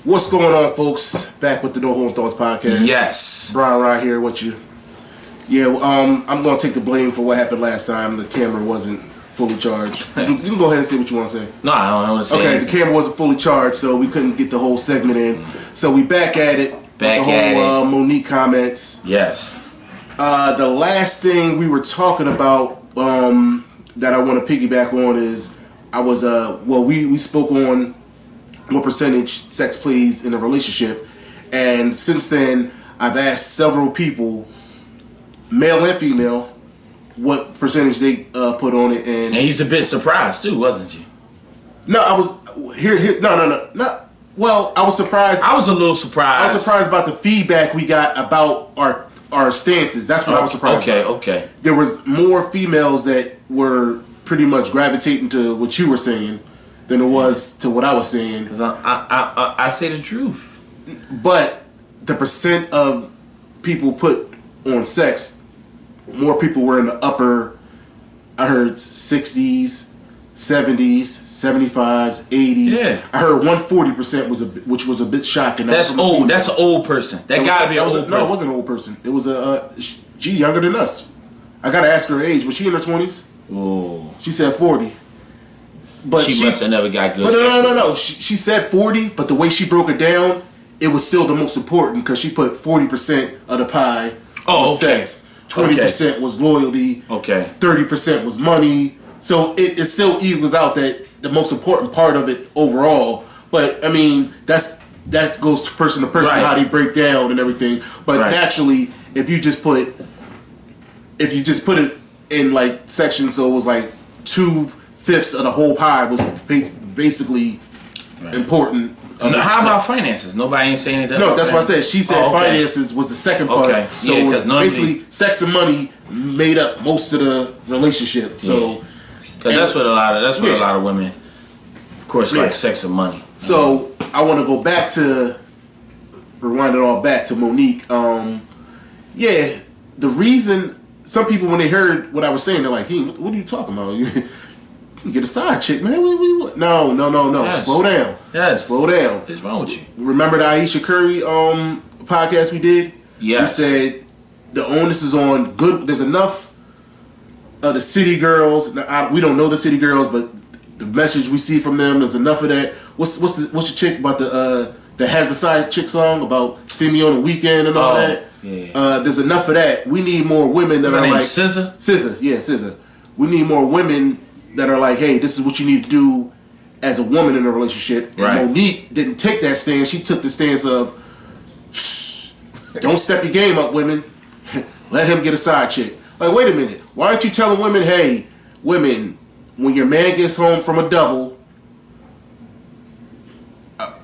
What's going on, folks? Back with the No Home Thoughts podcast. Yes. Brian right here with you. Yeah, I'm going to take the blame for what happened last time. The camera wasn't fully charged. You can go ahead and say what you want to say. No, I don't want to say Okay, anything. the camera wasn't fully charged, so we couldn't get the whole segment in. So we back at it. Back with the at whole Monique comments. Yes. The last thing we were talking about that I want to piggyback on is we spoke on what percentage sex plays in a relationship, and since then I've asked several people, male and female, what percentage they put on it, and he's a bit surprised too, wasn't you? No, I was no. Well, I was surprised. I was a little surprised. I was surprised about the feedback we got about our stances. That's what I was surprised about. Okay. There was more females that were pretty much gravitating to what you were saying than it was to what I was saying. Because I say the truth. But the percent of people put on sex, more people were in the upper, I heard 60s, 70s, 75s, 80s. Yeah. I heard 140% which was a bit shocking. That's old. That's an old person. That gotta be an old person. No, it wasn't an old person. It was she younger than us. I gotta ask her age. Was she in her 20s? Oh. She said 40. But she must have never got good. But no. She said 40, but the way she broke it down, it was still the most important because she put 40% of the pie on sex. 20% was loyalty. Okay. 30% was money. So it still equals out that the most important part of it overall. But I mean, that goes to person, right, how they break down and everything. But naturally, if you just put it in like sections, so it was like 2/5 of the whole pie was basically important. How about finances? Nobody ain't saying anything. No, that's what I said. She said finances was the second part. Okay. So it was basically sex and money made up most of the relationship. So because that's what a lot of women, of course, like sex and money. So I want to go back to rewind it all back to Monique. The reason some people, when they heard what I was saying, they're like, "Hey, what are you talking about? You can get a side chick, man." No. Yes. Slow down. Yes. Slow down. What's wrong with you? Remember the Aisha Curry podcast we did? Yes. We said the onus is on good. There's enough of the city girls. Now, we don't know the city girls, but the message we see from them is enough of that. What's your chick about that has the side chick song about see me on the weekend and all that? Yeah. There's enough of that. We need more women that are like SZA. SZA. We need more women that are like, hey, this is what you need to do as a woman in a relationship. Right. And Monique didn't take that stance. She took the stance of, don't step your game up, women. Let him get a side chick. Like, wait a minute. Why aren't you telling women, hey, women, when your man gets home from a double,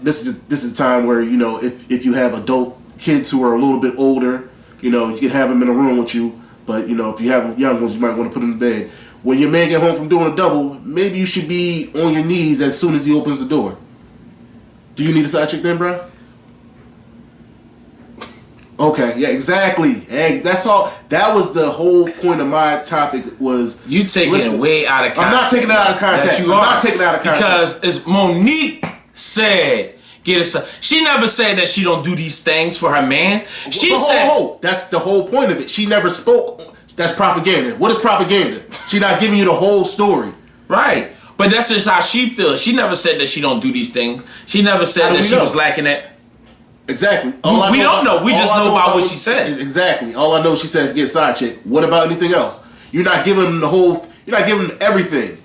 this is a time where, you know, if you have adult kids who are a little bit older, you know, you can have them in a room with you. But, you know, if you have young ones, you might want to put them in bed. When your man get home from doing a double, maybe you should be on your knees as soon as he opens the door. Do you need a side chick then, bro? Okay, yeah, exactly. That's all. That was the whole point of my topic was... You taking it way out of context. I'm not taking it out of context. Yes, you are. I'm not taking it out of context. Because it's Monique said... She never said that she don't do these things for her man. She said... That's the whole point of it. She never spoke... That's propaganda. What is propaganda? She's not giving you the whole story. Right. But that's just how she feels. She never said that she don't do these things. She never said that she was lacking that. Exactly. We don't know. We just know about what she said. Exactly. All I know, she says get a side chick. What about anything else? You're not giving them the whole... You're not giving them everything.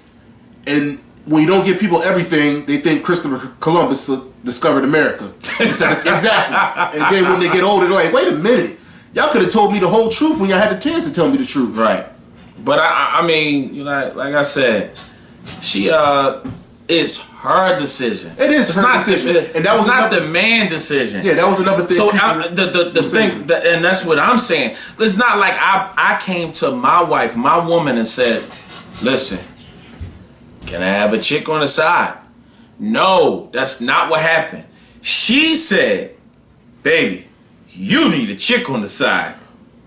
And when you don't give people everything, they think Christopher Columbus discovered America. Exactly. And then when they get older, they're like, wait a minute. Y'all could have told me the whole truth when y'all had the chance to tell me the truth. Right. But I mean, you know, like I said, she it's her decision. It is her decision. And that was not the man decision. Yeah, that was another thing. So the thing, and that's what I'm saying. It's not like I came to my wife, my woman, and said, listen, can I have a chick on the side? No, that's not what happened. She said, baby, you need a chick on the side.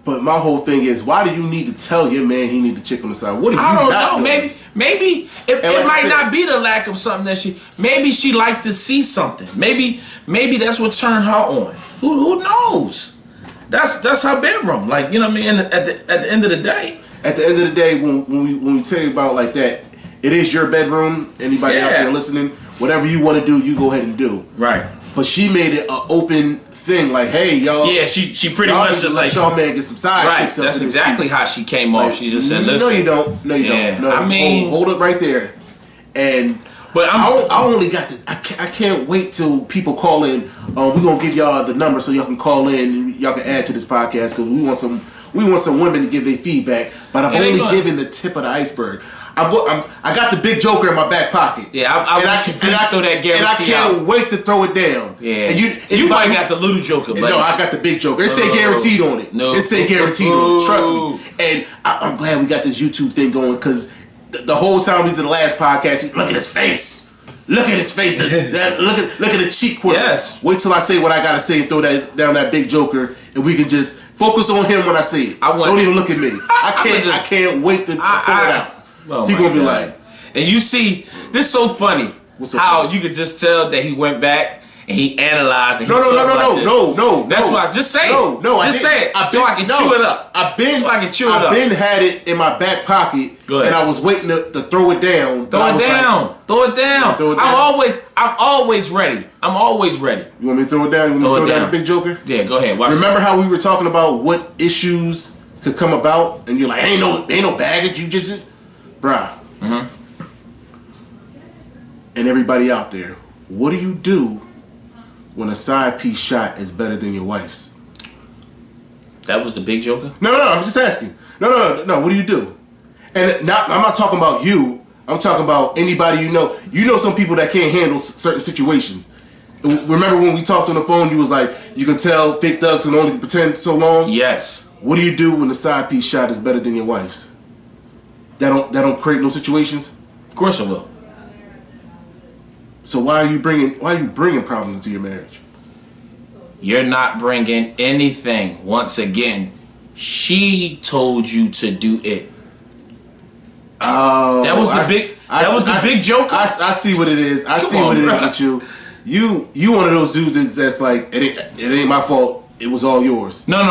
But my whole thing is, why do you need to tell your man he need the chick on the side? What do you I don't not know. doing? Maybe it might not be the lack of something that maybe she liked to see something. Maybe that's what turned her on. Who knows? That's her bedroom. Like, you know what I mean? At the end of the day. At the end of the day, when we tell you about like that, it is your bedroom. Anybody out there listening, whatever you want to do, you go ahead and do. Right. But she made it an open thing, like, hey, y'all. Yeah, she pretty much just like, y'all man get some side chicks. Right, that's exactly how she came off. She just said, listen. No, you don't. No, you don't. No, I mean, hold it right there. And but I only got the. I can't wait till people call in. We're gonna give y'all the number so y'all can call in and y'all can add to this podcast because we want some women to give their feedback. But I'm only giving the tip of the iceberg. I got the big joker in my back pocket. Yeah, I throw that guarantee and I can't wait to throw it down. Yeah, and you might got the little joker, but no, I got the big joker. It say guaranteed on it. No, it say guaranteed on it. Trust me. And I'm glad we got this YouTube thing going because the whole time we did the last podcast, look at his face. Look at his face. Look at the cheek quiver. Yes. Wait till I say what I gotta say and throw that down that big joker, and we can just focus on him when I say it. Don't even look at me. I can't wait to pull it out. Oh He gonna be like, and you see, this is so funny how you could just tell that he went back and he analyzed. And No. That's why. Just say it. No, just say it. So I can chew it up. I've been had it in my back pocket, and I was waiting to throw it down. Throw it down. I'm always ready. You want me to throw it down? You want me to throw down the big joker? Yeah, go ahead. Remember how we were talking about what issues could come about, and you're like, ain't no baggage. You just. Bruh. Mm-hmm. And everybody out there, what do you do when a side piece shot is better than your wife's? That was the big joker? No, I'm just asking. No. What do you do? And I'm not talking about you. I'm talking about anybody you know. You know some people that can't handle certain situations. Remember when we talked on the phone, you was like, you can tell fake thugs can only pretend so long? Yes. What do you do when the side piece shot is better than your wife's? That don't create no situations? Of course it will. So why are you bringing problems into your marriage? You're not bringing anything. Once again, she told you to do it. Oh, that was the big joker. I see what it is. I see what it is with you. You one of those dudes that's like it ain't my fault. It was all yours. No.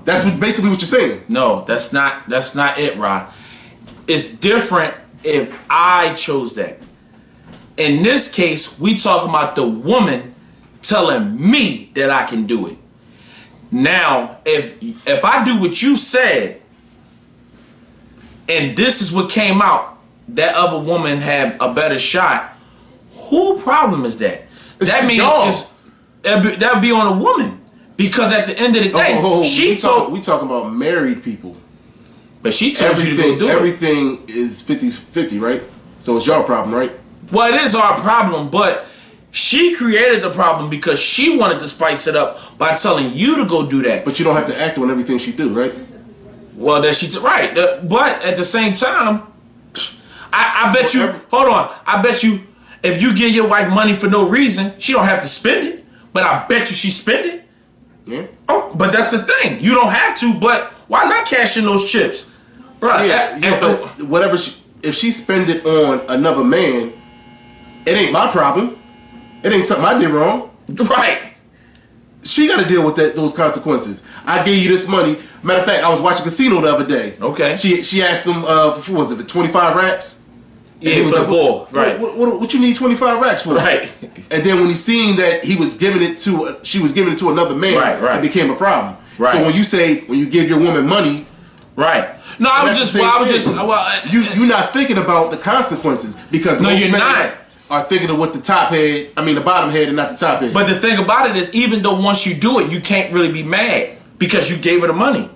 That's basically what you're saying. No, that's not it, Rod. It's different if I chose that. In this case, we talking about the woman telling me that I can do it. Now, if I do what you said, and this is what came out, that other woman had a better shot, who problem is that? That means that would be on a woman. Because at the end of the day, we talking about married people. But she told you to go do it. Everything is 50-50, right? So it's your problem, right? Well, it is our problem, but she created the problem because she wanted to spice it up by telling you to go do that. But you don't have to act on everything she do, right? Well, right. But at the same time, I bet you. Hold on. I bet you, if you give your wife money for no reason, she don't have to spend it. But I bet you she spend it. Yeah. Oh, but that's the thing. You don't have to. But why not cash in those chips, bro? But whatever. If she spend it on another man, it ain't my problem. It ain't something I did wrong. Right. She got to deal with those consequences. I gave you this money. Matter of fact, I was watching Casino the other day. Okay. She asked him, what was it, 25 racks? Yeah, for the ball. Right. What you need 25 racks for? Right. And then when he seen that she was giving it to another man, right. It became a problem. Right. So when you give your woman money, right. No, you're not thinking about the consequences because most you're men not. Are thinking of what the bottom head and not the top head. But the thing about it is, even though once you do it, you can't really be mad because you gave her the money.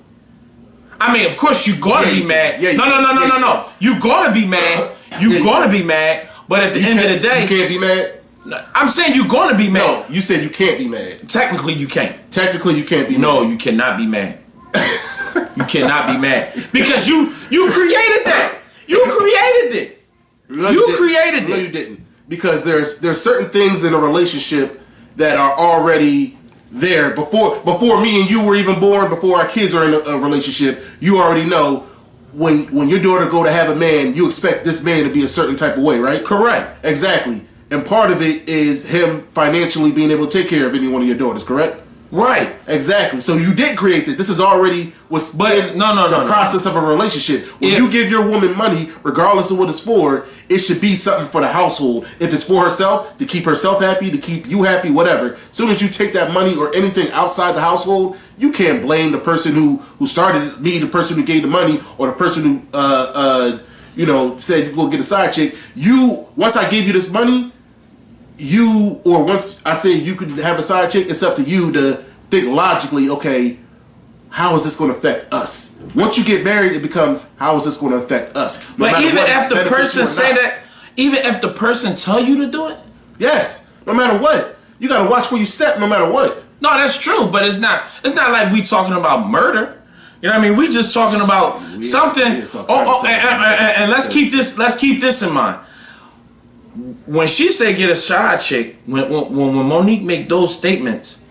I mean, of course you're gonna be mad. No. You're gonna be mad. You're gonna be mad. But at the end of the day, you can't be mad. I'm saying you're gonna be mad. No, you said you can't be mad. Technically, you can't. Technically, you can't be mad. No, you cannot be mad. You cannot be mad because you created that. You created it. No, you created it. No, you didn't. Because there's certain things in a relationship that are already there before me and you were even born, before our kids are in a relationship. You already know when your daughter go to have a man, you expect this man to be a certain type of way, right? Correct. Exactly. And part of it is him financially being able to take care of any one of your daughters, correct? Right. Exactly. So you did create that. This is already what's But no, process of a relationship. When you give your woman money, regardless of what it's for, it should be something for the household. If it's for herself, to keep herself happy, to keep you happy, whatever. As soon as you take that money or anything outside the household, you can't blame the person who started me, the person who gave the money, or the person who said you go get a side chick. Once I gave you this money, once I say you could have a side chick, it's up to you to think logically, okay, how is this going to affect us? Once you get married, it becomes, how is this going to affect us? But even if the person say that, even if the person tell you to do it? Yes, no matter what. You got to watch where you step no matter what. No, that's true, but it's not like we talking about murder. You know what I mean? We just talking about something. And let's keep this in mind. When she said get a side chick, when Monique make those statements,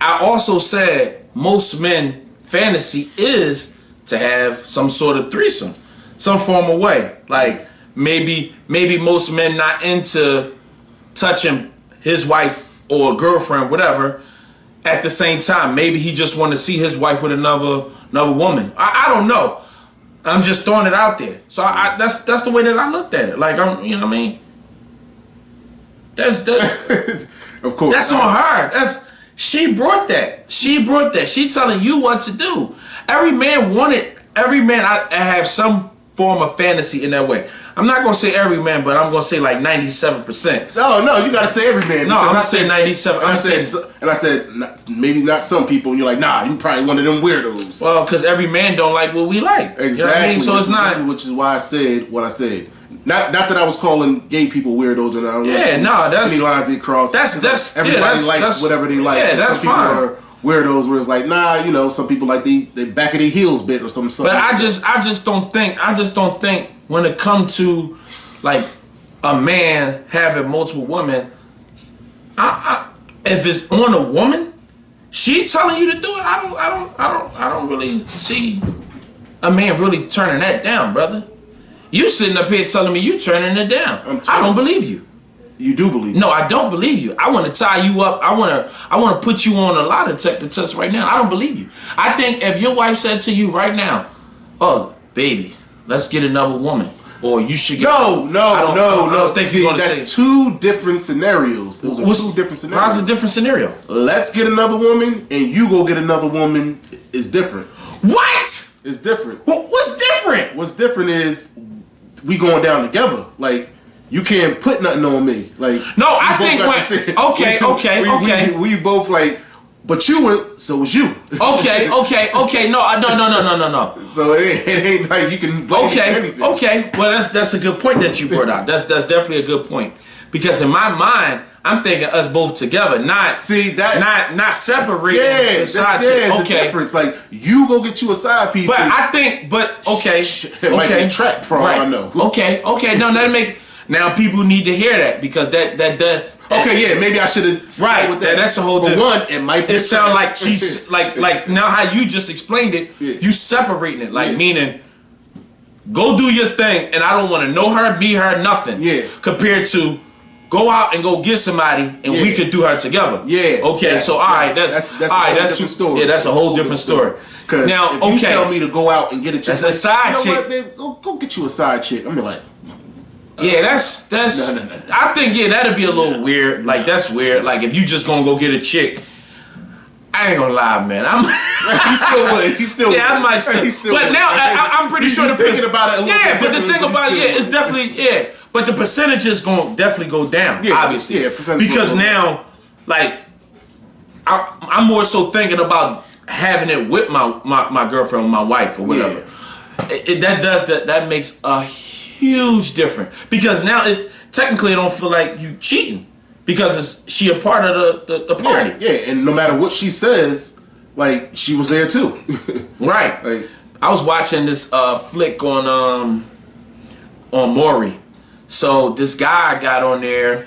I also said most men fantasy is to have some sort of threesome, some form of way. Like maybe most men not into touching his wife or a girlfriend, whatever, at the same time. Maybe he just want to see his wife with another woman. I don't know. I'm just throwing it out there. So that's the way that I looked at it. Like you know what I mean? That's of course. That's on her. She brought that. She telling you what to do. Every man I have some form of fantasy in that way. I'm not gonna say every man, but I'm gonna say like 97%. No, you gotta say every man. No, I'm gonna say 97. I said maybe not some people, and you're like, nah, you probably one of them weirdos. Well, because every man don't like what we like. Exactly. You know what I mean? So it's not. Which is why I said what I said. Not that I was calling gay people weirdos, and I don't know any lines they cross. That's everybody likes whatever they like. Yeah, that's some fine. People are weirdos where it's like, nah, some people like the back of their heels bit or something. But I just don't think when it comes to like a man having multiple women, if it's on a woman, she telling you to do it, I don't really see a man really turning that down, brother. You sitting up here telling me you turning it down. I don't believe you. You do believe me? No, I don't believe you. I want to tie you up. I want to put you on a lie detector test right now. I don't believe you. I think if your wife said to you right now, "Oh, baby, let's get another woman," or you should get no. I don't think you're gonna that's two different scenarios. Those are two different scenarios. How's a different scenario? Let's get another woman, and you go get another woman is different. What? It's different. What's different? What's different is we going down together. Like, you can't put nothing on me. Like, no, I think okay. We both like, but you were, so was you. Okay. No. So it ain't like you can blame anything. Okay. Well, that's a good point that you brought out. That's definitely a good point, because in my mind, I'm thinking us both together, not separating. Yeah, the side it's a difference. Like, you go get you a side piece. But okay, it might be trapped for all I know. Okay. No, that make now people need to hear that, because that okay, yeah, maybe I should have with that. That's a whole different. For one, it might be. It sounds like she's like now how you just explained it. Yeah. You separating it, like meaning, go do your thing, and I don't want to know her, be her, nothing. Yeah. Compared to, go out and go get somebody, and we could do her together. Yeah. Okay. So all right, that's all right. That's a story. Yeah, that's a whole different story. Now, if you tell me to go out and get a chick, that's a side chick. You know what, babe? Go get you a side chick. I'm like. Yeah, that's. No. I think that'd be a little weird. Like, that's weird. Like, if you just gonna go get a chick, I ain't gonna lie, man. He still would. He still. Yeah, I might still. But now I'm pretty sure thinking about it a little bit. Yeah, but the thing about it's definitely But the percentages gonna definitely go down. Yeah, obviously. Yeah, because now, like, I'm more so thinking about having it with my girlfriend or my wife or whatever. Yeah. That makes a huge difference, because now technically it don't feel like you cheating, because she a part of the party. Yeah, and no matter what she says, like, she was there too. Right. Like, I was watching this flick on Maury. So this guy got on there,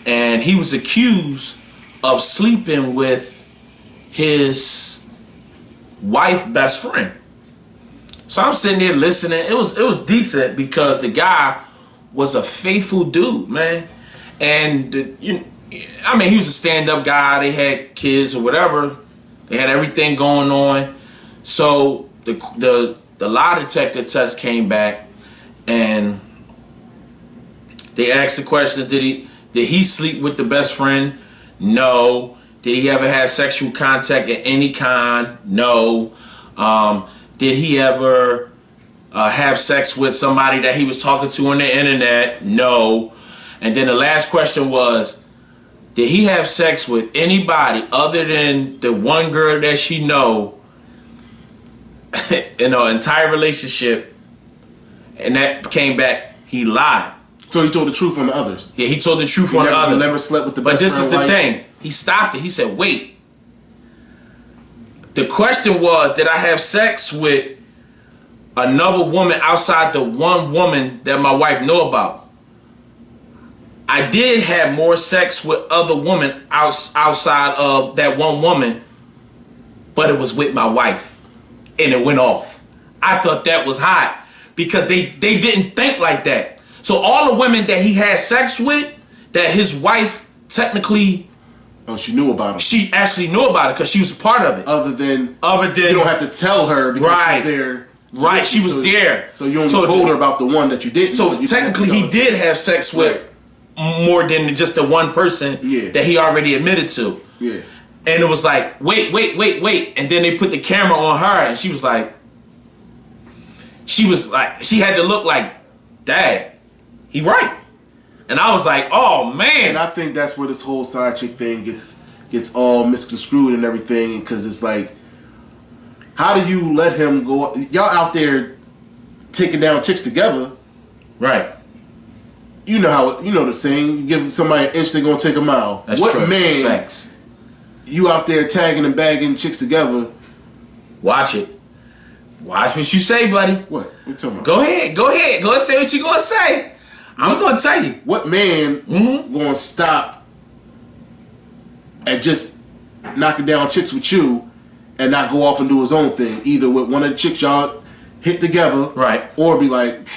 and he was accused of sleeping with his wife best friend. So I'm sitting there listening. It was decent because the guy was a faithful dude, man. And he was a stand-up guy. They had kids or whatever. They had everything going on. So the lie detector test came back, and they asked the questions. Did he sleep with the best friend? No. Did he ever have sexual contact of any kind? No. Did he ever have sex with somebody that he was talking to on the internet? No. And then the last question was, did he have sex with anybody other than the one girl that she know in an entire relationship? And that came back, he lied. So he told the truth on the others. Yeah, he told the truth on the others. He never slept with the best friend. But this is the wife. thing. He stopped it. He said, wait. The question was, did I have sex with another woman outside the one woman that my wife knew about? I did have more sex with other women outside of that one woman, but it was with my wife, and it went off. I thought that was hot because they didn't think like that. So all the women that he had sex with, that his wife technically... Oh, she knew about it. She actually knew about it because she was a part of it. Other than you don't have to tell her because she's there. Right, she was there. So you only told her about the one that you didn't. So technically he did have sex with more than just the one person that he already admitted to. Yeah. And it was like, wait. And then they put the camera on her and she had to look like, Dad, he right. And I was like, oh man. And I think that's where this whole side chick thing gets all misconstrued and everything, because it's like, how do you let him go? Y'all out there taking down chicks together. Right. You know the saying, you give somebody an inch, they're gonna take a mile. That's what true. man Facts. You out there tagging and bagging chicks together? Watch it. Watch what you say, buddy. What you talking about? Go ahead. Go and say what you gonna say. I'm gonna tell you. What man gonna stop at just knocking down chicks with you and not go off and do his own thing? Either with one of the chicks y'all hit together, right? Or be like,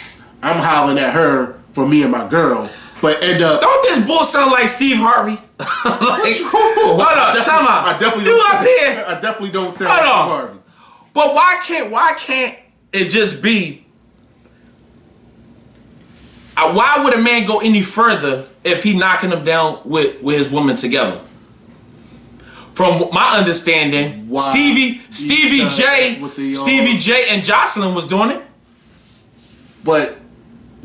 I'm hollering at her for me and my girl, but end up. Don't this bull sound like Steve Harvey? Hold on, time out. I definitely don't sound like Steve Harvey. But why can't it just be? Why would a man go any further if he knocking them down with his woman together? From my understanding, Stevie J and Jocelyn was doing it. But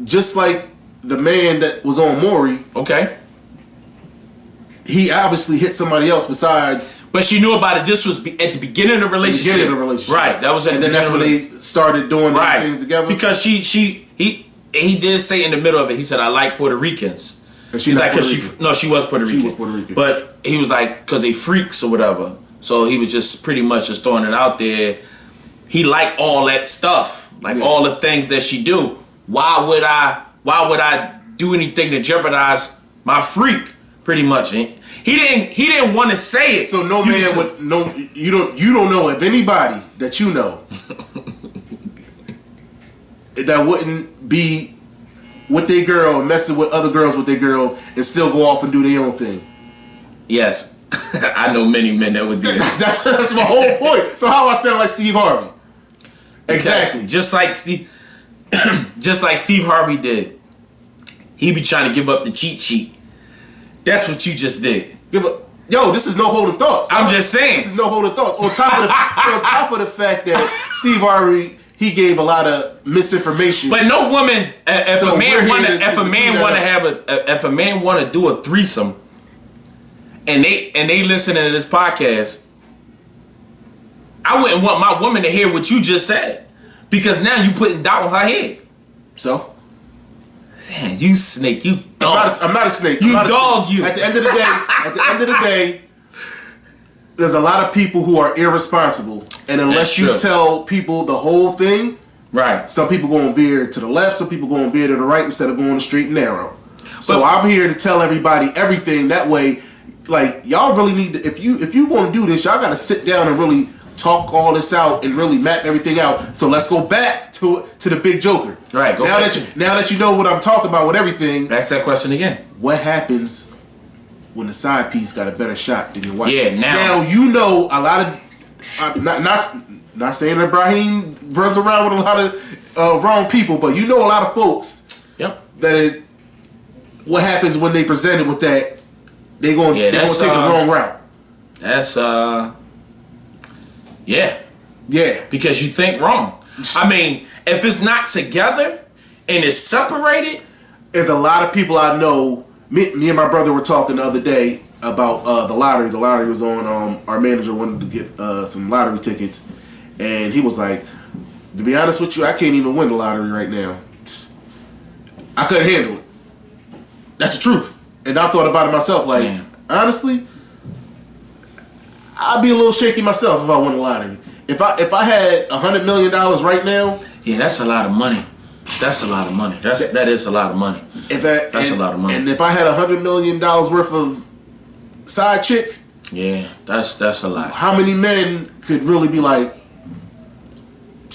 just like the man that was on Maury, okay, he obviously hit somebody else besides. But she knew about it. This was at the beginning of the relationship. Right. That was at and then that's when they started doing things together. Because he did say in the middle of it, he said, I like Puerto Ricans. She's like, she was Puerto Rican. She was Puerto Rican. But he was like, because they freaks or whatever. So he was just pretty much just throwing it out there. He liked all that stuff, all the things that she do. Why would I do anything to jeopardize my freak? Pretty much. He didn't want to say it. So no man would no. You don't know of anybody that you know that wouldn't be with their girl and messing with other girls with their girls and still go off and do their own thing. Yes. I know many men that would do that. That's my whole point. So how do I sound like Steve Harvey? Exactly. Just like Steve Harvey did. He be trying to give up the cheat sheet. That's what you just did. Yo, this is no holding thoughts. I'm just saying. This is no holding thoughts. On top of the fact that Steve Harvey, he gave a lot of misinformation. But no woman, if a man want to do a threesome, and they listening to this podcast, I wouldn't want my woman to hear what you just said, because now you putting doubt on her head. So. Man, you snake, you dog. I'm not a snake. You dog, you. At the end of the day, there's a lot of people who are irresponsible, and unless you tell people the whole thing, right? Some people going to veer to the left, some people going to veer to the right instead of going straight and narrow. So I'm here to tell everybody everything. That way, like y'all really need to, if you want to do this, y'all got to sit down and really talk all this out and really map everything out. So let's go back to the big joker. Right. Now that you know what I'm talking about with everything. Ask that question again. What happens when the side piece got a better shot than your wife? Yeah. Now you know a lot of not saying that Brahim runs around with a lot of wrong people, but you know a lot of folks. Yep. What happens when they presented with that? They gonna take the wrong route. That's yeah. Because you think wrong. I mean, if it's not together and it's separated, there's a lot of people I know. Me and my brother were talking the other day about the lottery. The lottery was on. Our manager wanted to get some lottery tickets, and he was like, "To be honest with you, I can't even win the lottery right now. I couldn't handle it." That's the truth. And I thought about it myself. Like, honestly, I'd be a little shaky myself if I won the lottery. If I had $100 million right now, yeah, that's a lot of money. That's a lot of money. That is a lot of money. That's a lot of money. And if I had $100 million worth of side chick, yeah, that's a lot. How many men could really be like,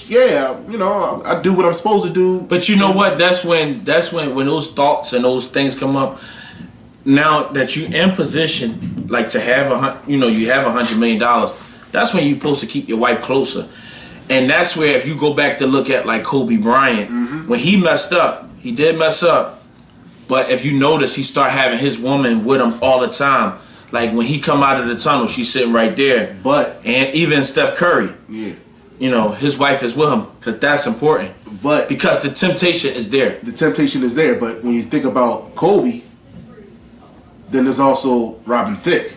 yeah, you know, I do what I'm supposed to do. But you know what? That's when those thoughts and those things come up. Now that you in position, like to have you have $100 million, that's when you're supposed to keep your wife closer. And that's where, if you go back to look at like Kobe Bryant, when he messed up, he did mess up. But if you notice, he started having his woman with him all the time. Like when he come out of the tunnel, she's sitting right there. And even Steph Curry, his wife is with him, because that's important. Because the temptation is there. The temptation is there. But when you think about Kobe, then there's also Robin Thicke.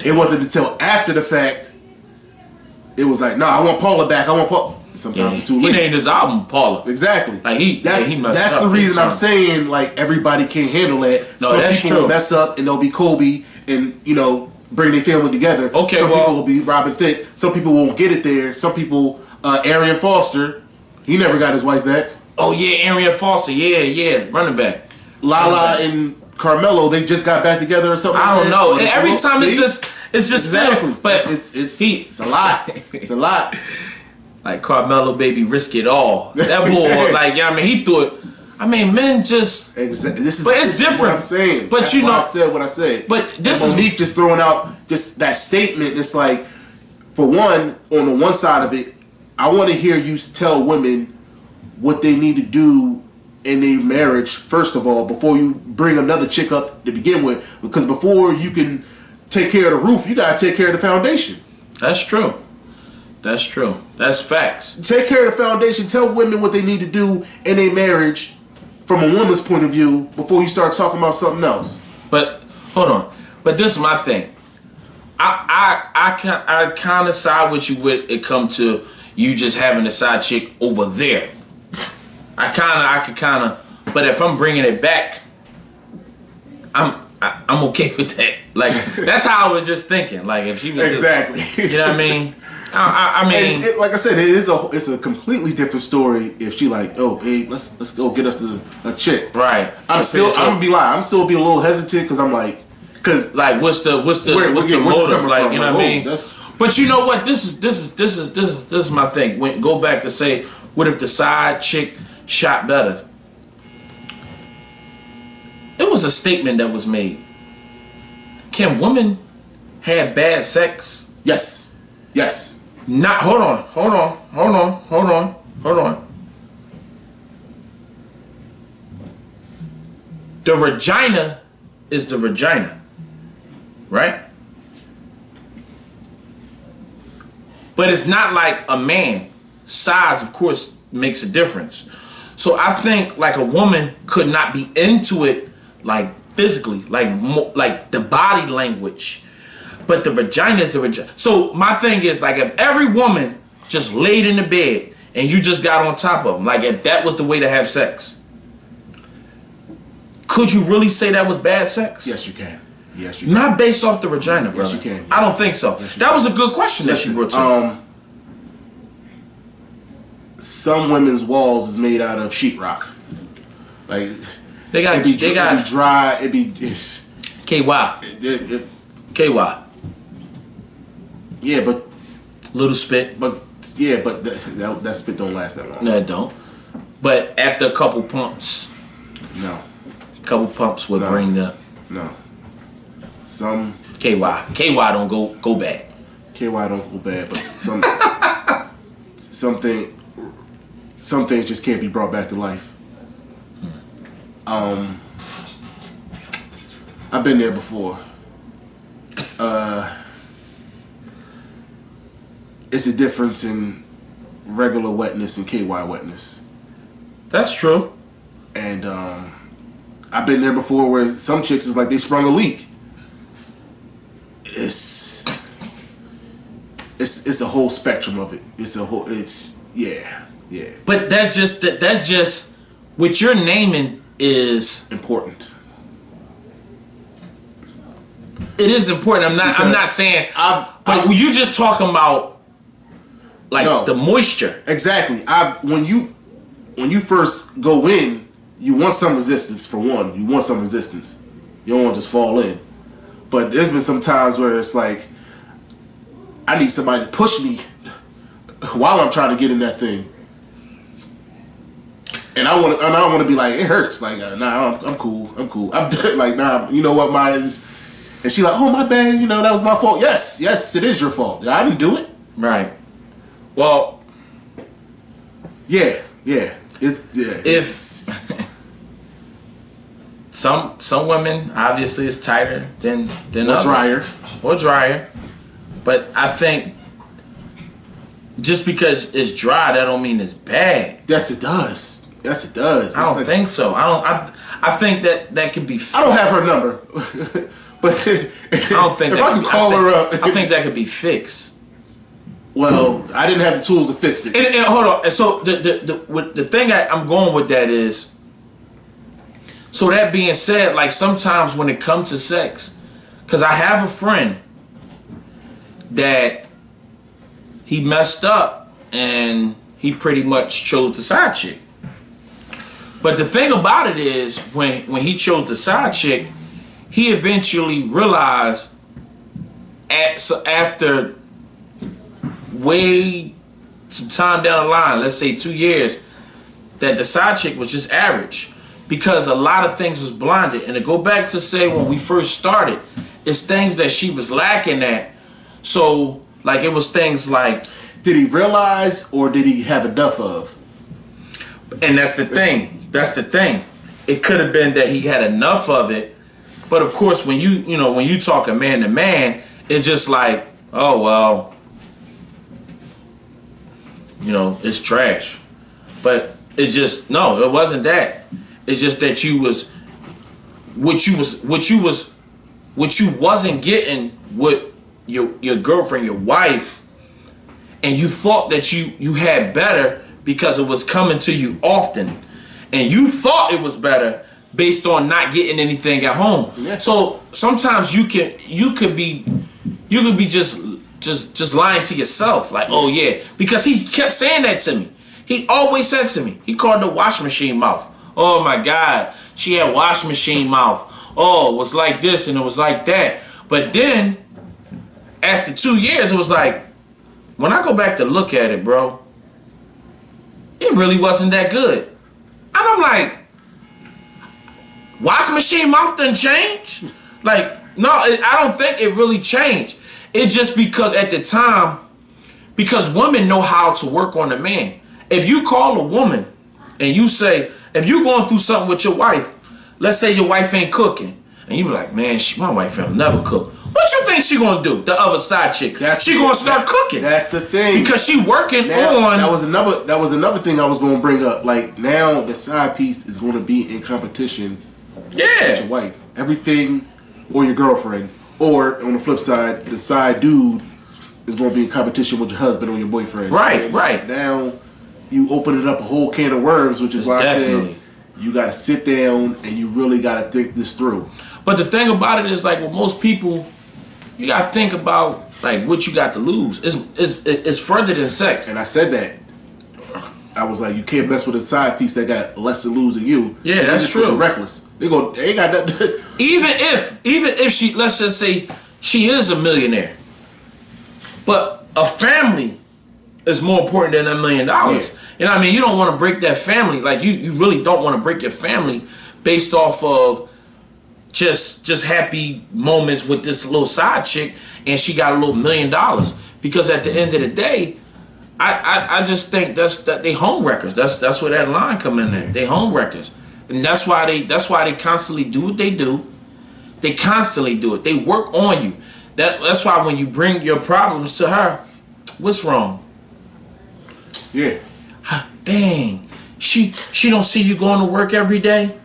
It wasn't until after the fact it was like, no, I want Paula back. I want Paula. Sometimes it's too late. He named his album Paula. Exactly. Like he messed that's up. the reason I'm saying like everybody can't handle that. No, some that's people true. will mess up and they'll be Kobe and bring their family together. Okay, some people will be Robin Thicke. Some people won't get it there. Some people, Arian Foster, he never got his wife back. Oh yeah, Arian Foster. Yeah, running back. Lala and Carmelo, they just got back together or something. I don't know. And every time it's just exactly. Still, but it's a lot. It's a lot. Like Carmelo, baby, risk it all. That boy, like, he threw it. I mean, men just. Exactly. But it's different. What I'm saying. But that's you know, I said what I said. But this and is Monique just throwing out just that statement. It's like, for one, on the one side of it, I want to hear you tell women what they need to do in a marriage, first of all, before you bring another chick up to begin with. Because before you can take care of the roof, you gotta take care of the foundation. That's true. That's true. That's facts. Take care of the foundation. Tell women what they need to do in a marriage from a woman's point of view before you start talking about something else. But hold on. But this is my thing. I kind of side with you when it come to you just having a side chick over there. I could kind of, but if I'm bringing it back, I'm okay with that. Like, that's how I was just thinking. Like, if she was exactly, just, you know what I mean? I mean, like I said, it's a completely different story if she like, oh babe, let's go get us a chick. Right. I'm gonna be lying. I'm still be a little hesitant because I'm like, like what's the motive? Like, you know what I mean? But you know what? This is my thing. Go back to say, what if the side chick shot better? It was a statement that was made. Can women have bad sex? Yes. Not. Hold on. The vagina is the vagina, right? But it's not like a man. Size, of course, makes a difference. So I think like a woman could not be into it like physically, like the body language. But the vagina is the vagina. So my thing is, like, if every woman just laid in the bed and you just got on top of them, like if that was the way to have sex, could you really say that was bad sex? Yes, you can. Yes, you can. Not based off the vagina, brother. Yes, you can. I don't think so. Yes, that was a good question that you brought to me. Some women's walls is made out of sheetrock. Like, they got it be dry. KY. KY. Yeah, but little spit. But yeah, but that spit don't last that long. No, it don't. But after a couple pumps, no. Couple pumps would bring the some KY. KY don't go bad. KY don't go bad, but some things just can't be brought back to life. I've been there before. It's a difference in regular wetness and KY wetness. That's true. And I've been there before where some chicks is like they sprung a leak. It's a whole spectrum of it. Yeah. But that's just what you're naming is important. It is important. I'm not saying. But you just talking about the moisture. Exactly. When you first go in, you want some resistance for one. You want some resistance. You don't want to just fall in. But there's been some times where it's like I need somebody to push me while I'm trying to get in that thing. And I want to be like, it hurts. Like, nah, I'm cool. I'm like, nah, you know what mine is? And she like, oh, my bad. You know, that was my fault. Yes, it is your fault. I didn't do it. Right. Well. Yeah. If some women obviously is tighter than or drier, but I think just because it's dry, that don't mean it's bad. Yes, it does. I don't think so. I think that could be fixed. I don't have her number. But I don't think if I can call her up. I think that could be fixed. Well, I didn't have the tools to fix it. And hold on. And so the thing I'm going with that is, so that being said, like sometimes when it comes to sex, because I have a friend that he messed up and he pretty much chose the side chick. But the thing about it is, when he chose the side chick, he eventually realized after way some time down the line, let's say 2 years, that the side chick was just average because a lot of things was blinded. And to go back to say when we first started, it's things that she was lacking at. So like it was things like, did he realize or did he have enough of? And that's the thing. It could have been that he had enough of it. But of course, when you talking man to man, it's just like, oh well, it's trash. But it just it wasn't that. It's just that what you wasn't getting with your girlfriend, your wife, and you thought that you had better because it was coming to you often, and you thought it was better based on not getting anything at home. Yeah. So sometimes you could be just lying to yourself, like, oh yeah, because he kept saying that to me. He always said to me, he called the washing machine mouth. Oh my God, she had washing machine mouth. Oh, it was like this and it was like that. But then after 2 years, it was like, when I go back to look at it, bro, it really wasn't that good. And I'm like, washing machine mouth didn't change? Like, no, I don't think it really changed. It's just because at the time, because women know how to work on a man. If you call a woman and you say, if you're going through something with your wife, let's say your wife ain't cooking, and you be like, man, my wife will never cook. What you think she gonna do? The other side chick, she gonna start cooking. That's the thing, because she working now, on. That was another thing I was gonna bring up. Like now, the side piece is gonna be in competition. Yeah, with your wife, everything, or your girlfriend, or on the flip side, the side dude is gonna be in competition with your husband or your boyfriend. Right. Now, you open it up a whole can of worms, which is why I said you got to sit down and you really got to think this through. But the thing about it is, like with most people, you got to think about like what you got to lose. It's further than sex. And I said that. I was like, you can't mess with a side piece that got less to lose than you. Yeah, that's just true. Reckless. They ain't got nothing. Even if she, let's just say she is a millionaire, but a family is more important than $1 million. Yeah. You know what I mean? You don't want to break that family. Like you really don't want to break your family based off of just happy moments with this little side chick, and she got a little $1 million. Because at the end of the day, I just think that they home wreckers. That's where that line come in there. They home wreckers, and that's why they constantly do what they do. They constantly do it. They work on you. That's why when you bring your problems to her, what's wrong? Yeah. Dang, she don't see you going to work every day.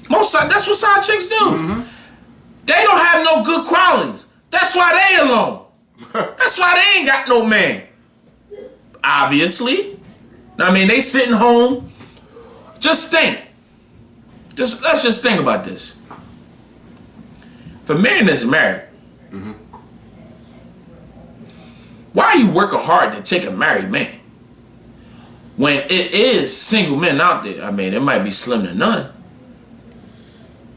That's what side chicks do. Mm-hmm. They don't have no good qualities. That's why they alone. That's why they ain't got no man. Obviously. I mean, they sitting home. Just think. Let's just think about this. If a man is married, mm-hmm. why are you working hard to take a married man? When it is single men out there, I mean, it might be slim to none.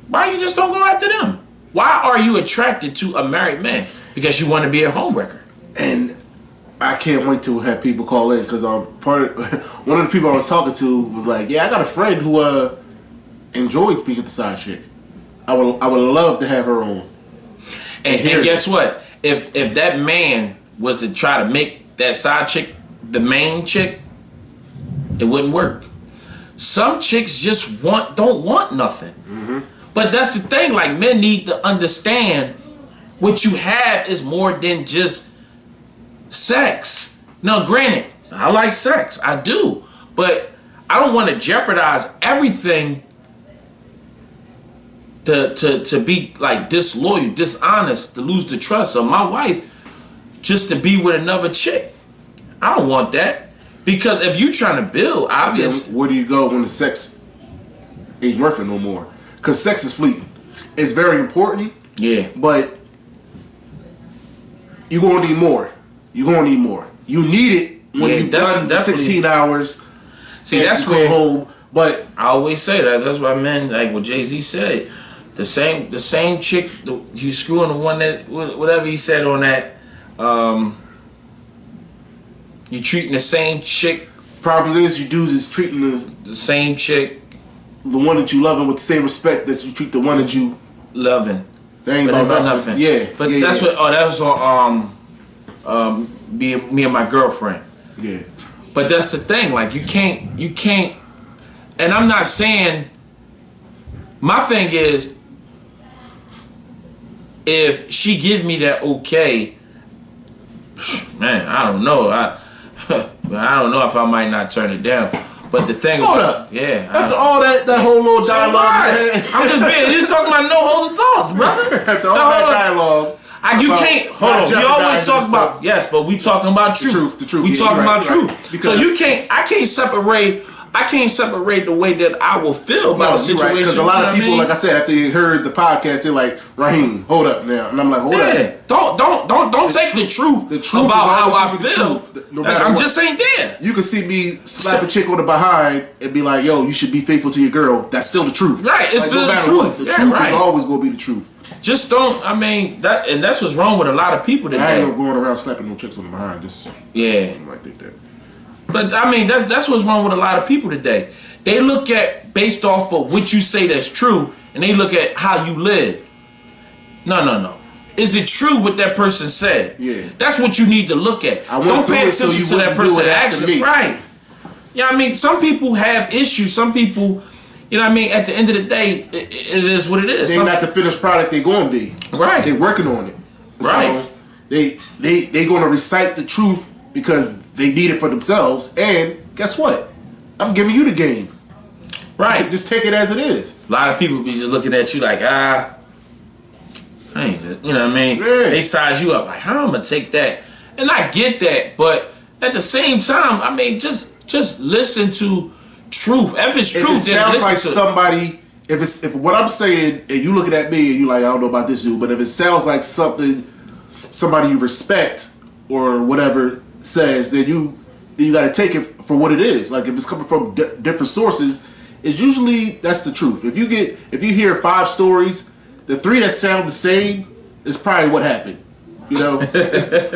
Why you just don't go after them? Why are you attracted to a married man? Because you want to be a homewrecker. And I can't wait to have people call in, because one of the people I was talking to was like, yeah, I got a friend who enjoys being the side chick. I would love to have her on. And guess what? If that man was to try to make that side chick the main chick, it wouldn't work. Some chicks just don't want nothing. Mm-hmm. But that's the thing. Like, men need to understand what you have is more than just sex. Now, granted, I like sex. I do. But I don't want to jeopardize everything to be like disloyal, dishonest, to lose the trust of my wife just to be with another chick. I don't want that. Because if you trying to build, obviously. Where do you go when the sex ain't worth it no more? Because sex is fleeting. It's very important. Yeah. But you're going to need more. You're going to need more. You need it when you've done 16 hours. See, that's where home. But I always say that. That's why men, like what Jay-Z said, the same chick, you screwing the one that, whatever he said on that, you treating the same chick. Problem is, you dudes is treating the same chick, the one that you loving, with the same respect that you treat the one that you loving. They ain't about nothing. Yeah, but yeah, that's what. Oh, that was on me and my girlfriend. Yeah. But that's the thing. Like, you can't. And I'm not saying. My thing is, if she give me that okay, man, I don't know. I don't know if I might not turn it down. But the thing, hold up, yeah. After all that whole little dialogue, I'm just being. You talking about no holding thoughts, brother? After all that dialogue, you can't. Hold on. We always talk about but we talking about truth. The truth. We talking about truth. Right. So you can't. I can't separate the way that I will feel about a situation. Right. Because a lot of people, like I said, after you heard the podcast, they're like, Raheem, hold up now, and I'm like, hold up. Don't take the truth about how I feel. No matter I'm what. just ain't there. You can see me slap a chick on the behind and be like, yo, you should be faithful to your girl. That's still the truth. Right, it's still the truth. The truth is always going to be the truth. Just don't, I mean, and that's what's wrong with a lot of people today. I ain't going around slapping no chicks on the behind. Yeah. You might think that. But, I mean, that's what's wrong with a lot of people today. They look at, based off of what you say that's true, and they look at how you live. No. Is it true what that person said? Yeah. That's what you need to look at. Don't pay attention to that person's actions. Right. Yeah, I mean, some people have issues. Some people, you know what I mean? At the end of the day, it is what it is. They're not the finished product they're going to be. Right. They're working on it. Right. So they going to recite the truth because they need it for themselves. And guess what? I'm giving you the game. Right. Just take it as it is. A lot of people be just looking at you like, you know what I mean? Yeah. They size you up like, how I'm going to take that? And I get that, but at the same time, I mean, just listen to truth. If it's truth, if it sounds like somebody, if what I'm saying, and you looking at me and you like, I don't know about this dude, but if it sounds like somebody you respect or whatever says, then then you got to take it for what it is. Like if it's coming from different sources, it's usually that's the truth. If you hear 5 stories, the 3 that sound the same is probably what happened. You know,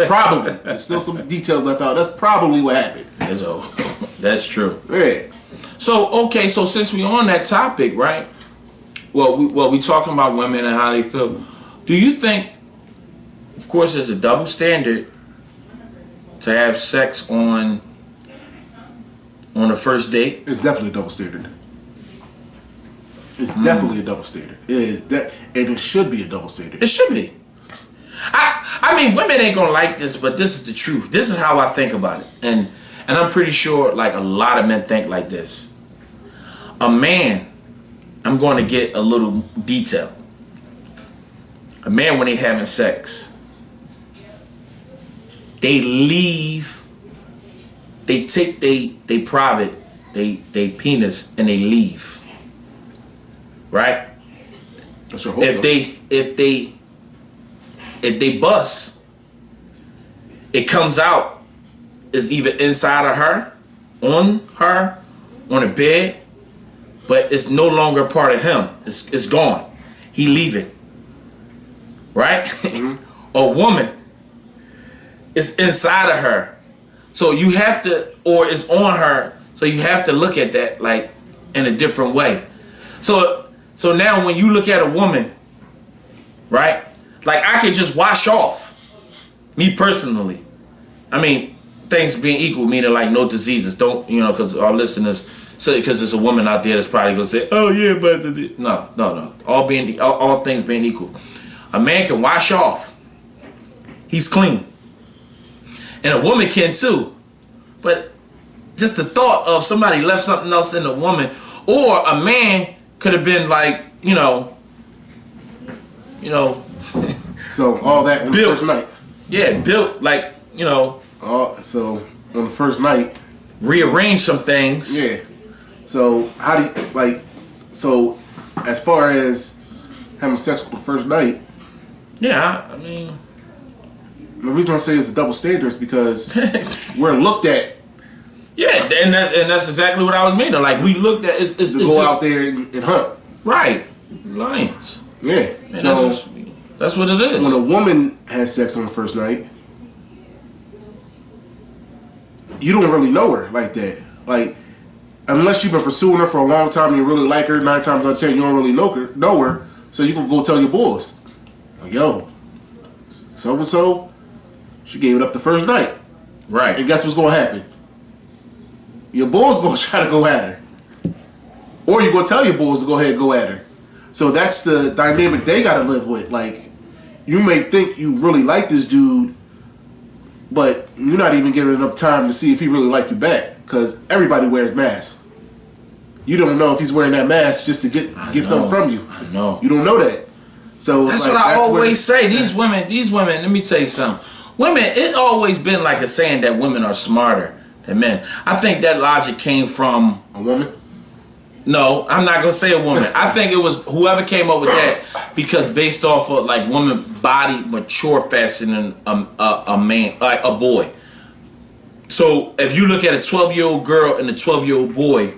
probably. There's still some details left out. That's probably what happened. That's true. Yeah. So okay, so since we on that topic, right? Well, we talking about women and how they feel. Do you think, of course, there's a double standard to have sex on the first date? It's definitely a double standard. It's definitely a double standard. It is that, and it should be a double standard. It should be. I mean, women ain't gonna like this, but this is the truth. This is how I think about it, and I'm pretty sure like a lot of men think like this. A man, I'm going to get a little detail. A man, when they having sex, they leave. They take they private, they penis, and they leave. Right? That's your whole if they bust, it comes out is either inside of her, on the bed, but it's no longer a part of him. It's gone. He leave it. Right? Mm-hmm. A woman is inside of her. So you have to, or it's on her, so you have to look at that like in a different way. So now when you look at a woman, right? Like I could just wash off, me personally. I mean, things being equal, meaning like no diseases. Don't, because our listeners say, because there's a woman out there that's probably going to say, oh yeah, but no. All things being equal. A man can wash off. He's clean. And a woman can too. But just the thought of somebody left something else in a woman, or a man could have been like, So all that on built, the first night. Yeah, built like, So on the first night, rearrange some things. Yeah. So how do you so as far as having sex on the first night? Yeah, I mean, the reason I say it's a double standard is because we're looked at. Yeah, and that's exactly what I was meaning. Like we looked at it's to go out there and hunt. Right, lions. Yeah. And so that's what it is. When a woman has sex on the first night, you don't really know her like that. Like, unless you've been pursuing her for a long time and you really like her, 9 times out of 10 you don't really know her. So you can go tell your boys, like, yo, so and so, she gave it up the first night. Right. And guess what's gonna happen? Your boys gonna try to go at her, or you gonna tell your boys to go ahead and go at her. So that's the dynamic they gotta live with. Like, you may think you really like this dude, but you're not even giving enough time to see if he really like you back, because everybody wears masks. You don't know if he's wearing that mask just to get something from you. I know. You don't know that. So that's what I always say. These women. Let me tell you something. Women. It always been like a saying that women are smarter than men. I think that logic came from a woman. No, I'm not gonna say a woman. I think it was whoever came up with that, because based off of like woman body mature faster than a man, like a boy. So if you look at a 12-year-old girl and a 12-year-old boy,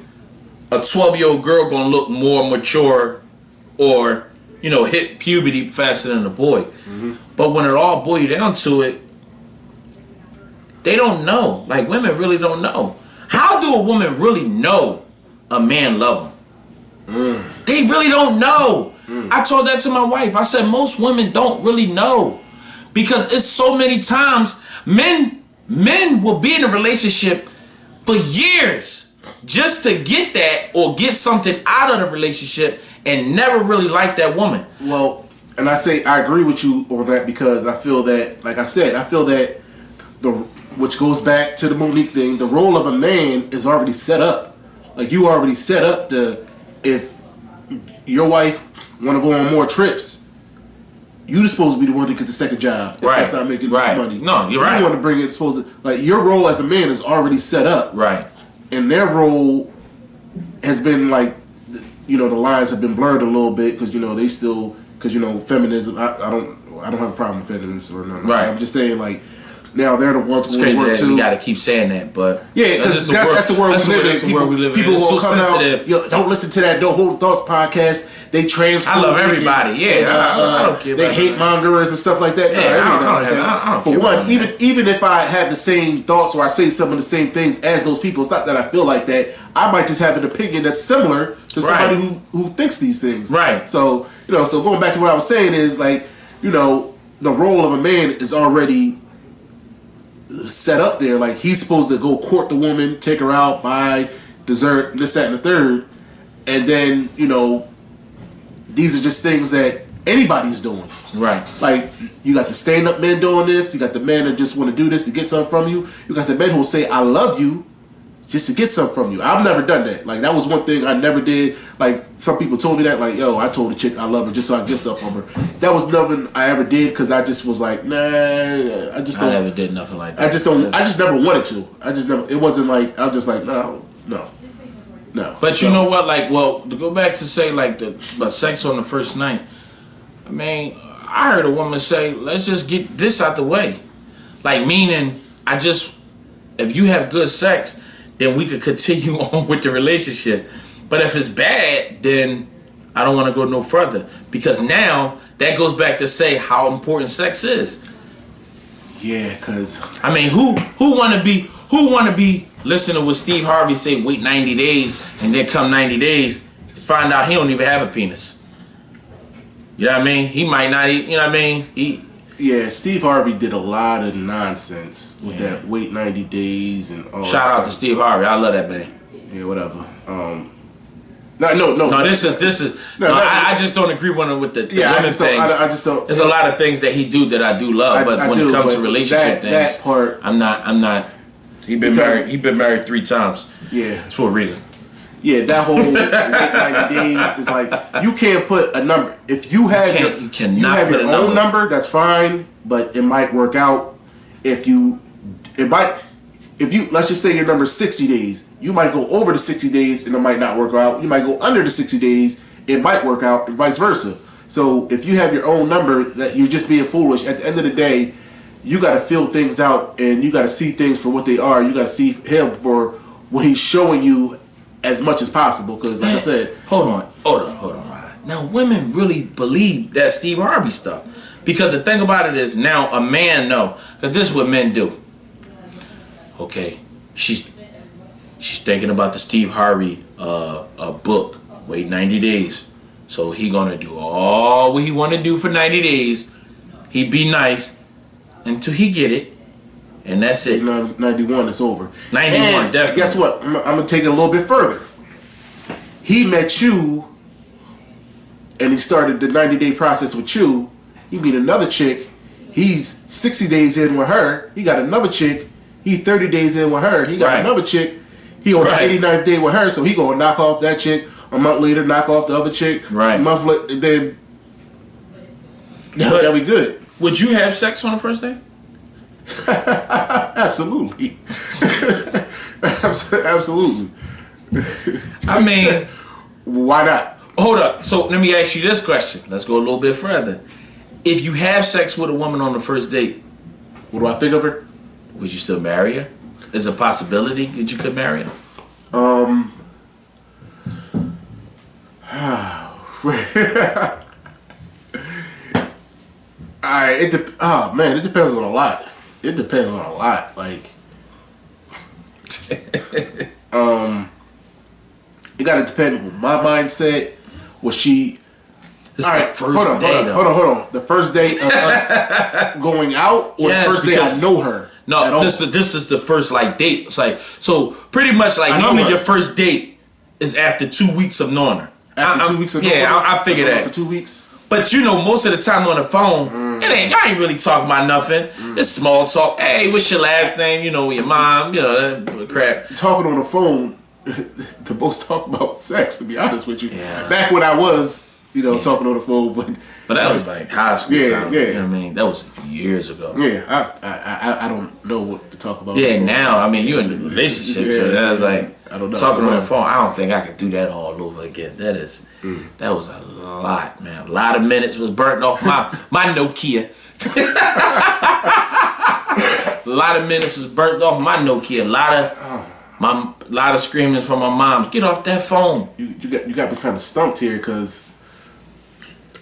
a 12-year-old girl gonna look more mature, or hit puberty faster than a boy. Mm-hmm. But when it all boils down to it, they don't know. Like, women really don't know. How do a woman really know a man love them? They really don't know. I told that to my wife. I said most women don't really know, because it's so many times men will be in a relationship for years just to get that or get something out of the relationship and never really like that woman. Well, and I agree with you on that, because I feel that, like I said, which goes back to the Monique thing, the role of a man is already set up. Like, you already set up if your wife want to go on more trips, you're supposed to be the one to get the second job. If that's not making money. No, you're right. You want to bring it, like, your role as a man is already set up. Right. And their role has been like, the lines have been blurred a little bit, because they still, because feminism. I don't have a problem with feminism or nothing. Right. I'm just saying, like, now they're the ones who crazy work that too. we got to keep saying that, but yeah, because that's the world we live in. People will come out. Yo, don't listen to that No Hold Thoughts podcast. They transfer. I love everybody. I don't care. They hate mongerers and stuff like that. No, I don't care. Even if I have the same thoughts or I say some of the same things as those people, it's not that I feel like that. I might just have an opinion that's similar to somebody who thinks these things. Right. So so going back to what I was saying is like, the role of a man is already set up there. Like, he's supposed to go court the woman, take her out, buy dessert, this, that, and the third, and then these are just things that anybody's doing. Right. Like, you got the stand-up men doing this. You got the men that just want to do this to get something from you. You got the men who will say, I love you, just to get something from you. I've never done that. Like, that was one thing I never did. Like, some people told me that. Like, yo, I told a chick I love her just so I can get something from her. That was nothing I ever did because I just was like, nah, I just don't. I never did nothing like that. I just never wanted to. It wasn't like, I was just like, no. But you know what? Like, well, to go back to say, like, about sex on the first night, I mean, I heard a woman say, let's just get this out the way. Like, meaning, if you have good sex, then we could continue on with the relationship. But if it's bad, then I don't want to go no further. Because now, that goes back to say how important sex is. Yeah, because... I mean, who want to be listening to what Steve Harvey say, wait 90 days, and then come 90 days, find out he don't even have a penis. You know what I mean? He might not, you know what I mean? Yeah, Steve Harvey did a lot of nonsense with that wait 90 days and all. Shout out to Steve Harvey. I love that man. Yeah, whatever. I just don't agree with the women things. I just don't. There's a lot of things that he do that I do love, but when it comes to relationship things, that part, I'm not. He been married 3 times. Yeah, for a reason. Yeah, that whole wait 90 days is like, you can't put a number. If you have your own number, that's fine, but it might work out. If you let's just say your number's 60 days, you might go over the 60 days and it might not work out. You might go under the 60 days, it might work out, and vice versa. So if you have your own number, that you're just being foolish. At the end of the day, you got to feel things out and you got to see things for what they are. You got to see him for what he's showing you as much as possible, because like I said, hold on, Ryan. Now women really believe that Steve Harvey stuff, because the thing about it is, now a man know, because this is what men do. Okay, she's thinking about the Steve Harvey book. Wait 90 days, so he gonna do all what he want to do for 90 days. He be nice until he get it. And that's it. 91 is over. 91, and definitely. Guess what? I'm going to take it a little bit further. He met you, and he started the 90-day process with you. He meet another chick. He's 60 days in with her. He got another chick. He's 30 days in with her. He got another chick. He on the 89th day with her, so he going to knock off that chick. A month later, knock off the other chick. Right. A month later, and then that we good. Would you have sex on the first day? Absolutely. Absolutely. I mean, why not? Hold up. So let me ask you this question. Let's go a little bit further. If you have sex with a woman on the first date, what do I think of her? Would you still marry her? Is a possibility that you could marry her? It depends on a lot. It depends on a lot. Like, it gotta depend on my mindset. Was she? This all right, first day, hold on. The first day of us going out, or the first day I know her? No, this is the first like date. It's like, so pretty much like normally your first date is after 2 weeks of knowing her. After 2 weeks of knowing her? I figure that. For 2 weeks. But you know, most of the time on the phone, y'all ain't really talking about nothing. It's small talk. Hey, what's your last name? You know, your mom, you know, that crap. Talking on the phone, the most talk about sex, to be honest with you. Yeah. Back when I was, talking on the phone, but that was like high school time. Yeah. You know what I mean? That was years ago. Yeah, I don't know what to talk about. Yeah, now, I mean, you're in a relationship, so that was like, I don't know. Talking on the phone, I don't think I could do that all over again. That was a lot, man. A lot of minutes was burnt off my Nokia. A lot of minutes is burnt off my Nokia. A lot of screaming from my mom. Get off that phone. You got me kind of stumped here because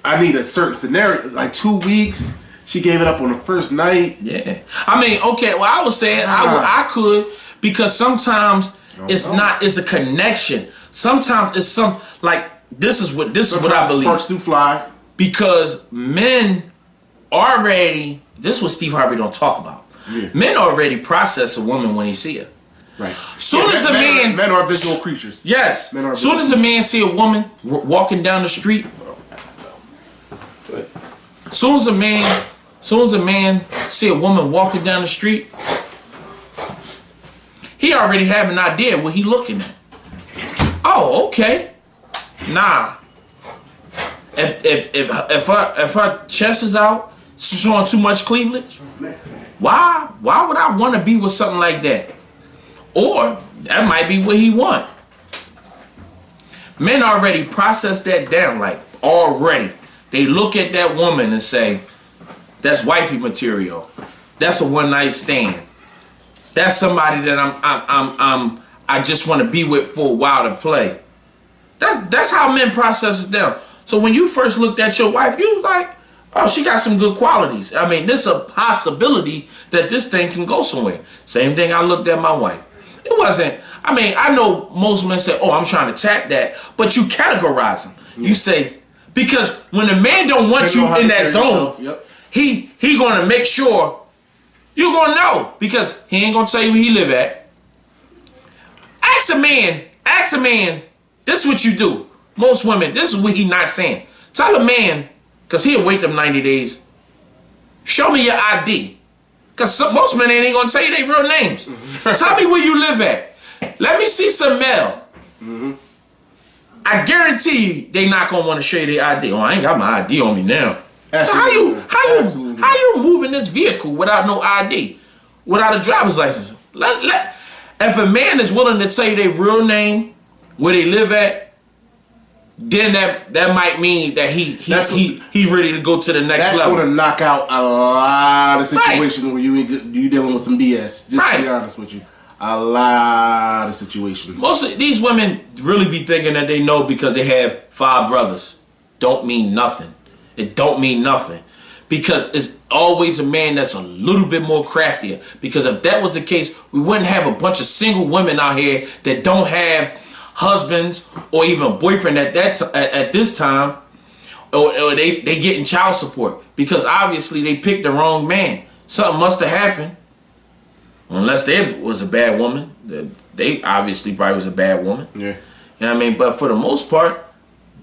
I need a certain scenario. Like 2 weeks. She gave it up on the first night. Yeah. I mean, okay. Well, I was saying I could, because sometimes it's a connection. Sometimes it's this is what I believe. Sparks do fly. Because men already, this is what Steve Harvey don't talk about. Yeah. Men already process a woman when he see her. Right. Soon as men are visual creatures. Yes. Soon as a man see a woman walking down the street. Soon as a man see a woman walking down the street, he already have an idea what he looking at. Oh, okay. Nah. If her chest is out, she's showing too much cleavage. Why would I want to be with something like that? Or that might be what he want. Men already process that down, like already. They look at that woman and say, that's wifey material. That's a one night stand. That's somebody that I just want to be with for a while to play. That's how men process it down. So when you first looked at your wife, you was like, oh, she got some good qualities. I mean, there's a possibility that this thing can go somewhere. Same thing I looked at my wife. It wasn't, I mean, I know most men say, oh, I'm trying to tap that, but you categorize them. Yeah. You say, because when a man don't want you in that zone, yep. he gonna make sure you're gonna know, because he ain't gonna tell you where he live at. Ask a man, this is what you do. Most women, this is what he not saying. Tell a man, because he'll wait them 90 days. Show me your ID. Because most men ain't gonna tell you their real names. Tell me where you live at. Let me see some mail. I guarantee you they not gonna want to show you their ID. Oh, I ain't got my ID on me now. So how you moving this vehicle without no ID, without a driver's license? If a man is willing to tell you their real name, where they live at, then that might mean that he's ready to go to the next level. That's going to knock out a lot of situations where you dealing with some BS. Just to be honest with you, a lot of situations. Most of these women really be thinking that they know because they have 5 brothers. Don't mean nothing. It don't mean nothing, because it's always a man that's a little bit more craftier. Because if that was the case, we wouldn't have a bunch of single women out here that don't have husbands or even a boyfriend at this time, or they getting child support, because obviously they picked the wrong man. Something must have happened, unless they was a bad woman. They obviously probably was a bad woman. Yeah, you know what I mean. But for the most part,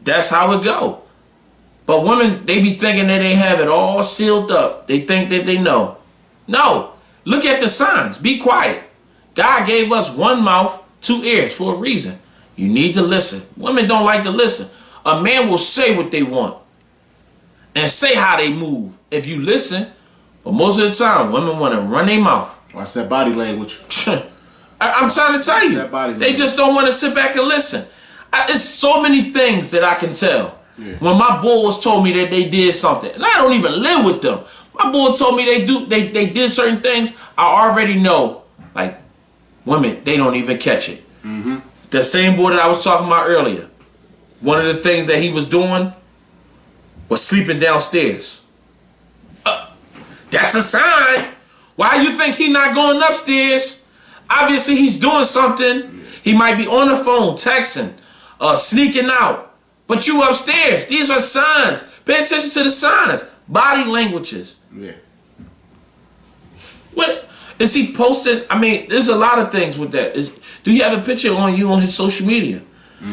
that's how it go. But women, they be thinking that they have it all sealed up. They think that they know. No, look at the signs. Be quiet. God gave us 1 mouth, 2 ears for a reason. You need to listen. Women don't like to listen. A man will say what they want and say how they move if you listen. But most of the time, women want to run their mouth. Watch that body language. I'm trying to tell you. They just don't want to sit back and listen. It's so many things that I can tell. Yeah. When my boys told me that they did something, and I don't even live with them. My boy told me they did certain things. I already know, like, women, they don't even catch it. The same boy that I was talking about earlier, one of the things that he was doing was sleeping downstairs. That's a sign. Why you think he not going upstairs? Obviously he's doing something. He might be on the phone, texting, sneaking out. But you upstairs. These are signs. Pay attention to the signs. Body languages. Yeah. What is he posting? I mean, there's a lot of things with that. Do you have a picture on you on his social media?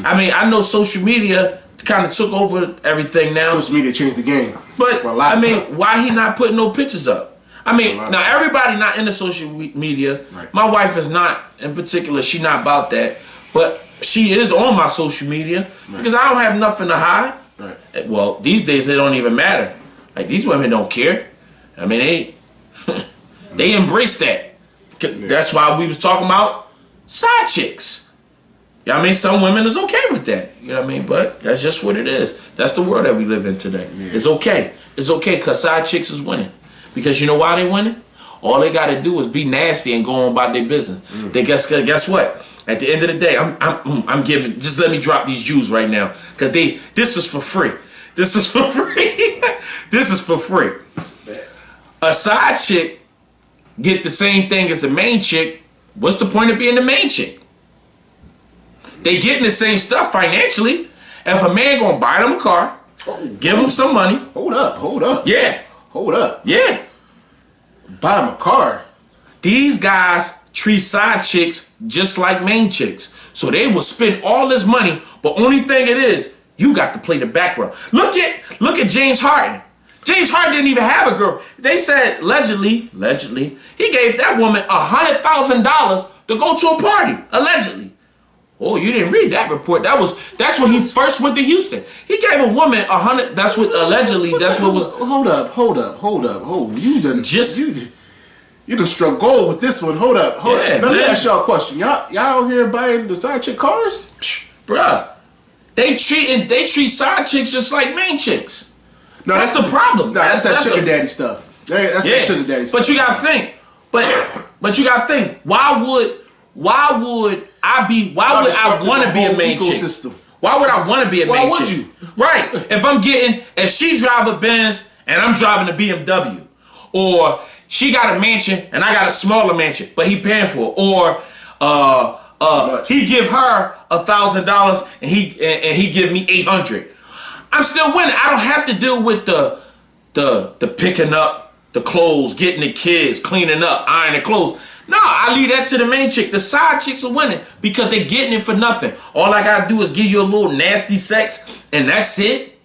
I mean, I know social media kind of took over everything now. Social media changed the game. But I mean, why he not putting no pictures up? I mean, now everybody not into social media. Right. My wife is not in particular. She not about that. But she is on my social media because I don't have nothing to hide. Right. Well, these days it don't even matter. Like, these women don't care. I mean, they embrace that. That's why we was talking about side chicks. You know what I mean? Some women is okay with that. You know what I mean? But that's just what it is. That's the world that we live in today. Yeah. It's okay. It's okay because side chicks is winning. Because you know why they winning? All they got to do is be nasty and go on about their business. They guess what? At the end of the day, I'm giving. Just let me drop these Jews right now, because this is for free. This is for free. This is for free. A side chick get the same thing as the main chick. What's the point of being the main chick? They getting the same stuff financially. If a man gonna buy them a car, give them some money. Hold up. Yeah. Hold up. Yeah. Buy them a car. These guys treat side chicks just like main chicks. So they will spend all this money, but only thing it is, you got to play the background. Look at James Harden. James Harden didn't even have a girl. They said allegedly, he gave that woman $100,000 to go to a party. Allegedly. Oh, you didn't read that report. That's when he first went to Houston. He gave a woman $100. That's what allegedly. That's what was. Hold up. You done you done struck gold with this one. Hold up. Let me ask y'all a question. Y'all out here buying the side chick cars? Bruh, they treat side chicks just like main chicks. No, that's the problem. No, that's that sugar daddy stuff. That's that sugar daddy stuff. But you gotta think. But you gotta think. Why would I want to be a main chick? Why would I want to be a main chick? Why would you? Right. If she drive a Benz and I'm driving a BMW, or she got a mansion and I got a smaller mansion, but he paying for it, or he give her $1,000 and he give me $800. I'm still winning. I don't have to deal with the picking up the clothes, getting the kids, cleaning up, ironing clothes. No, I leave that to the main chick. The side chicks are winning because they're getting it for nothing. All I gotta do is give you a little nasty sex, and that's it.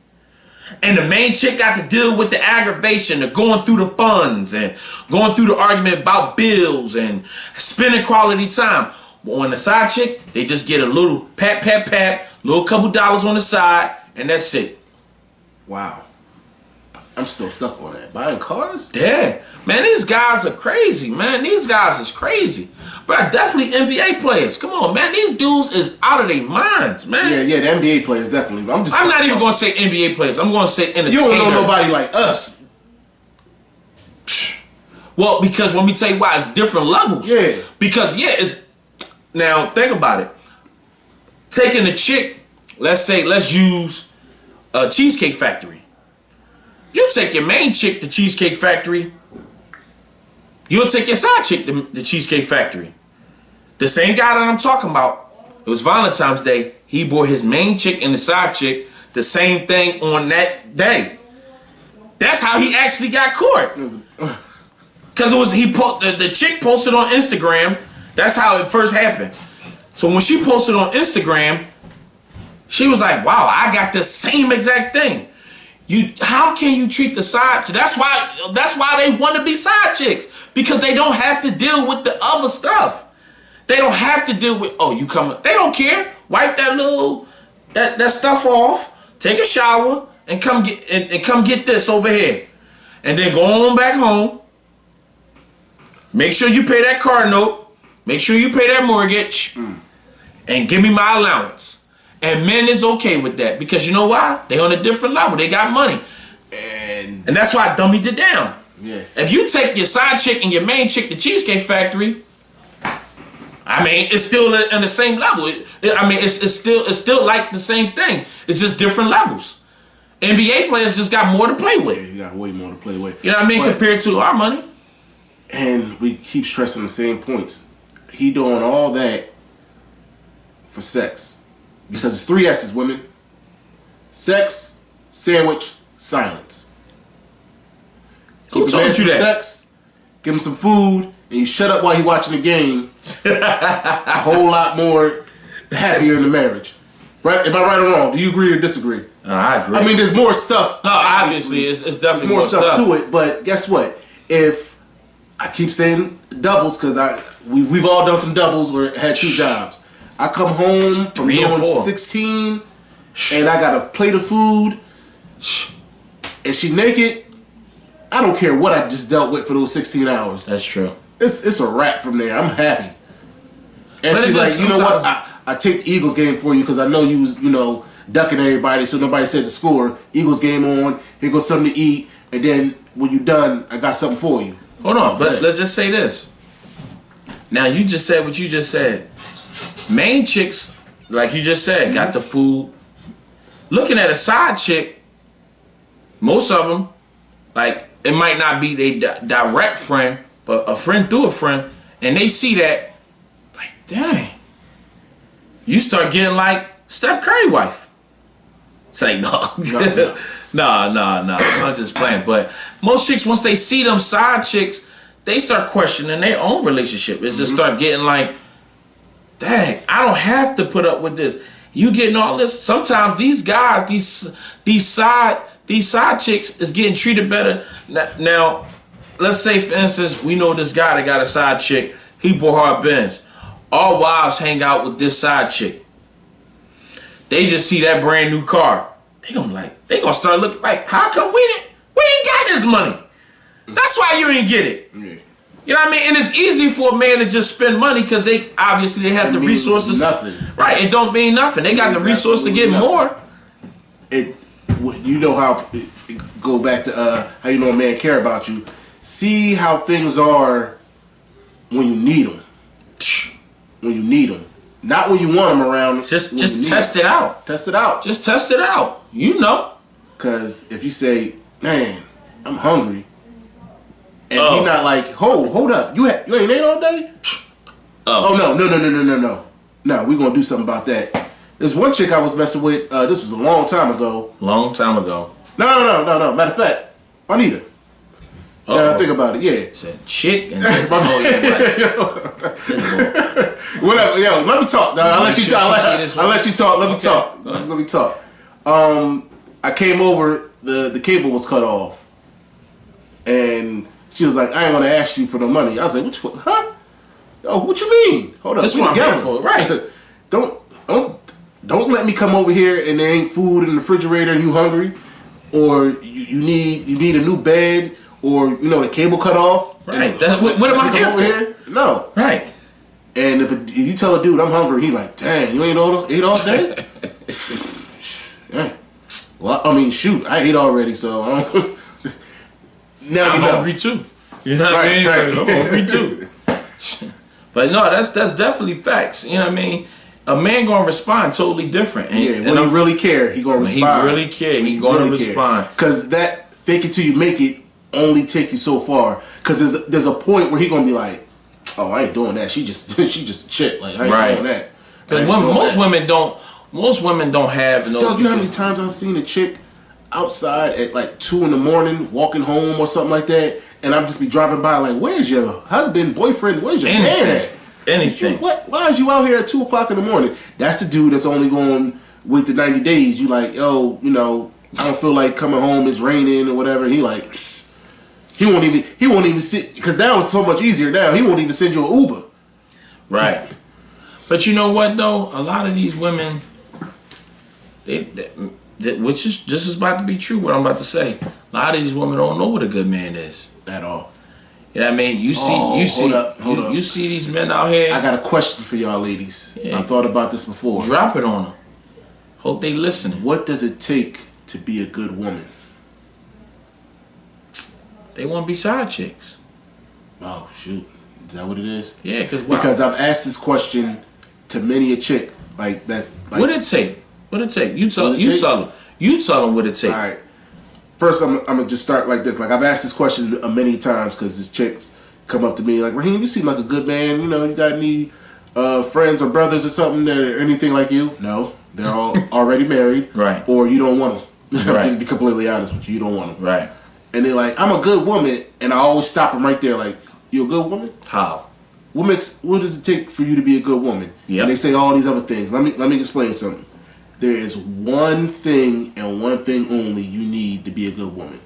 And the main chick got to deal with the aggravation of going through the funds and going through the argument about bills and spending quality time. But on the side chick, they just get a little pat, little couple dollars on the side, and that's it. Wow. I'm still stuck on that. Buying cars? Yeah. Man, these guys are crazy, man. These guys is crazy. But definitely NBA players. Come on, man. These dudes is out of their minds, man. Yeah, the NBA players, definitely. I'm not even going to say NBA players. I'm going to say entertainers. You don't know nobody like us. Well, because let me tell you why. It's different levels. Yeah. Because, it's... Now, think about it. Taking a chick, let's use a Cheesecake Factory. You take your main chick to Cheesecake Factory. You'll take your side chick to the Cheesecake Factory. The same guy that I'm talking about, it was Valentine's Day. He bought his main chick and the side chick the same thing on that day. That's how he actually got caught. Because the chick posted on Instagram. That's how it first happened. So when she posted on Instagram, she was like, wow, I got the same exact thing. How can you treat the side chick? That's why they want to be side chicks, because they don't have to deal with the other stuff. They don't have to deal with, you coming. They don't care. Wipe that stuff off, take a shower, and come get this over here. And then go on back home. Make sure you pay that car note. Make sure you pay that mortgage. And give me my allowance. And men is okay with that, because you know why? They on a different level. They got money. And that's why I dummied it down. Yeah. If you take your side chick and your main chick to Cheesecake Factory, I mean, it's still on the same level. It's still like the same thing. It's just different levels. NBA players just got more to play with. Yeah, you got way more to play with. You know what I mean? Compared to our money. And we keep stressing the same points. He doing all that for sex. Because it's 3 S's, women. Sex, sandwich, silence. Who told you that? Sex, give him some food, and you shut up while you're watching the game. A whole lot more happier in the marriage. Right? Am I right or wrong? Do you agree or disagree? I agree. I mean, there's more stuff. No, obviously, it's definitely more stuff to it. But guess what? If I keep saying doubles, because we've all done some doubles or had 2 jobs. I come home from doing 16, and I got a plate of food, and she naked. I don't care what I just dealt with for those 16 hours. That's true. It's a wrap from there. I'm happy. And she's like, you know what? I take the Eagles game for you because I know you was, ducking everybody, so nobody said the score. Eagles game on. Here goes something to eat, and then when you're done, I got something for you. Hold on, but let's just say this. Now, you just said what you just said. Main chicks, like you just said, got the food. Looking at a side chick, most of them, like, it might not be their direct friend, but a friend through a friend, and they see that, like, dang. You start getting like Steph Curry wife. Say no. No. I'm just playing. But most chicks, once they see them side chicks, they start questioning their own relationship. It's just start getting like, dang, I don't have to put up with this. You getting all this. Sometimes these guys, these side chicks is getting treated better. Now, let's say for instance, we know this guy that got a side chick. He bought her a Benz. All wives hang out with this side chick. They just see that brand new car. They gonna start looking like, how come we ain't got this money? That's why you ain't get it. Yeah. You know what I mean? And it's easy for a man to just spend money because they obviously have the resources. Nothing. Right, it don't mean nothing. They got the resource to get more. You know how go back to how you know a man care about you. See how things are when you need them. When you need them, not when you want them around. Just test it out. Test it out. Just test it out. You know. Because if you say, "Man, I'm hungry," and you're not like, "Hold up, you ain't ate all day." No, we're gonna do something about that. There's one chick I was messing with. This was a long time ago. Long time ago. No. Matter of fact, Juanita. Yeah, think about it. Yeah, it's a chick and whatever. Yo, let me talk. I'll let you talk. I'll let you talk. Let me talk. I came over. The cable was cut off, and she was like, "I ain't gonna ask you for no money." I was like, "Huh? Oh, what you mean? Hold up, this one I'm for, right? Don't let me come over here and there ain't food in the refrigerator and you hungry, or you need a new bed." Or, the cable cut off. Right. What am I here for? Here? No. Right. And if you tell a dude I'm hungry, he like, dang, you ain't ate all day? Dang. Well, I mean, shoot, I ate already, so now I'm hungry too. You know what I mean? Right. I'm hungry too. But no, that's definitely facts. You know what I mean? A man gonna respond totally different. And when he really care, he gonna respond. He really care. He gonna respond. Because that fake it till you make it only take you so far, because there's a point where he gonna be like, oh, I ain't doing that. She just a chick. Like, I ain't doing that. Because most women don't have no. Dog, you know how many times I've seen a chick outside at like 2 a.m. walking home or something like that, and I'm just be driving by like, where's your husband, boyfriend? Where's your man at? Anything. Why is you out here at 2 o'clock in the morning? That's the dude that's only going to wait the 90 days. You like, yo, I don't feel like coming home. It's raining or whatever. He like. He won't even sit, because now it's so much easier now. He won't even send you an Uber. Right. But you know what though? A lot of these women, which is just is about to be true. What I'm about to say. A lot of these women don't know what a good man is at all. You know what I mean? You see these men out here. I got a question for y'all ladies. Yeah. I thought about this before. Drop it on them. Hope they listening. What does it take to be a good woman? They want to be side chicks. Oh, shoot. Is that what it is? Yeah, because I've asked this question to many a chick. Like, that's... Like, what it take? What it take? You tell them. You tell them what it take. All right. First, I'm going to just start like this. Like, I've asked this question many times because the chicks come up to me like, Raheem, you seem like a good man. You got any friends or brothers or something that are anything like you? No. They're all already married. Right. Or you don't want them. Right. Just be completely honest with you. You don't want them. Right. And they're like, I'm a good woman, and I always stop them right there. Like, you a good woman? How? What does it take for you to be a good woman? Yep. And they say all these other things. Let me explain something. There is one thing and one thing only you need to be a good woman.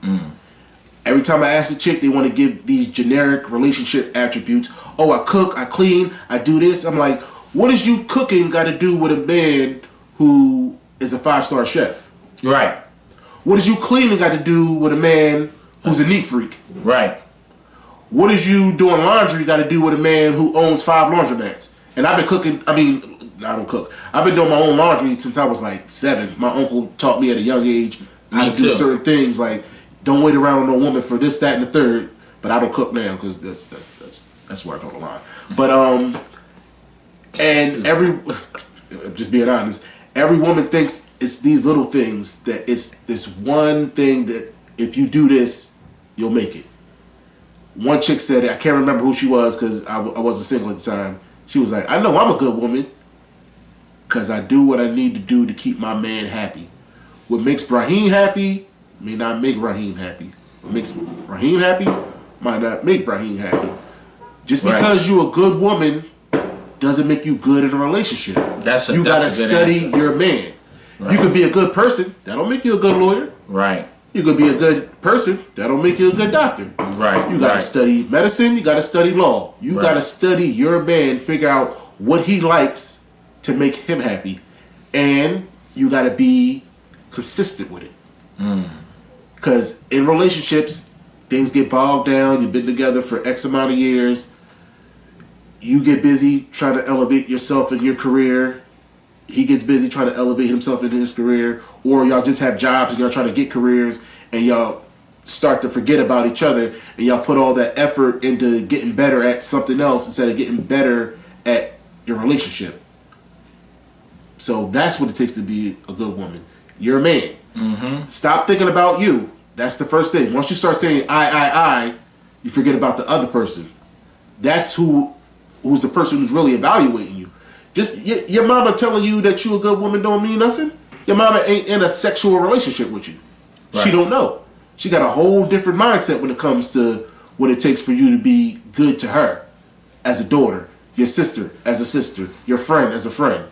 Every time I ask a chick, they want to give these generic relationship attributes. Oh, I cook, I clean, I do this. I'm like, what does you cooking got to do with a man who is a 5-star chef? Right. What does you cleaning got to do with a man who's a neat freak? Right. What is you doing laundry got to do with a man who owns 5 laundromats? And I've been cooking, I don't cook. I've been doing my own laundry since I was like 7. My uncle taught me at a young age how to do certain things. Like, don't wait around on no woman for this, that, and the third. but I don't cook now because that's where I draw the line. But and just being honest, every woman thinks it's these little things, that it's this one thing that if you do this, you'll make it. One chick said it, I can't remember who she was because I wasn't single at the time. She was like, I know I'm a good woman because I do what I need to do to keep my man happy. What makes Raheem happy may not make Raheem happy. What makes Raheem happy might not make Raheem happy. Just because you're a good woman doesn't make you good in a relationship. You gotta study your man. Right. You could be a good person, that don't make you a good lawyer. Right. You could be a good person, that don't make you a good doctor. Right. You gotta study medicine, you gotta study law. You gotta study your man, figure out what he likes to make him happy. And you gotta be consistent with it. Because in relationships, things get bogged down. You've been together for X amount of years. You get busy trying to elevate yourself in your career. He gets busy trying to elevate himself in his career. Or y'all just have jobs and y'all trying to get careers and y'all start to forget about each other and y'all put all that effort into getting better at something else instead of getting better at your relationship. So that's what it takes to be a good woman. You're a man. Stop thinking about you. That's the first thing. Once you start saying I, you forget about the other person. That's who's the person who's really evaluating you. Just your mama telling you that you a good woman don't mean nothing. Your mama ain't in a sexual relationship with you. Right. She don't know. She got a whole different mindset when it comes to what it takes for you to be good to her as a daughter, your sister as a sister, your friend as a friend.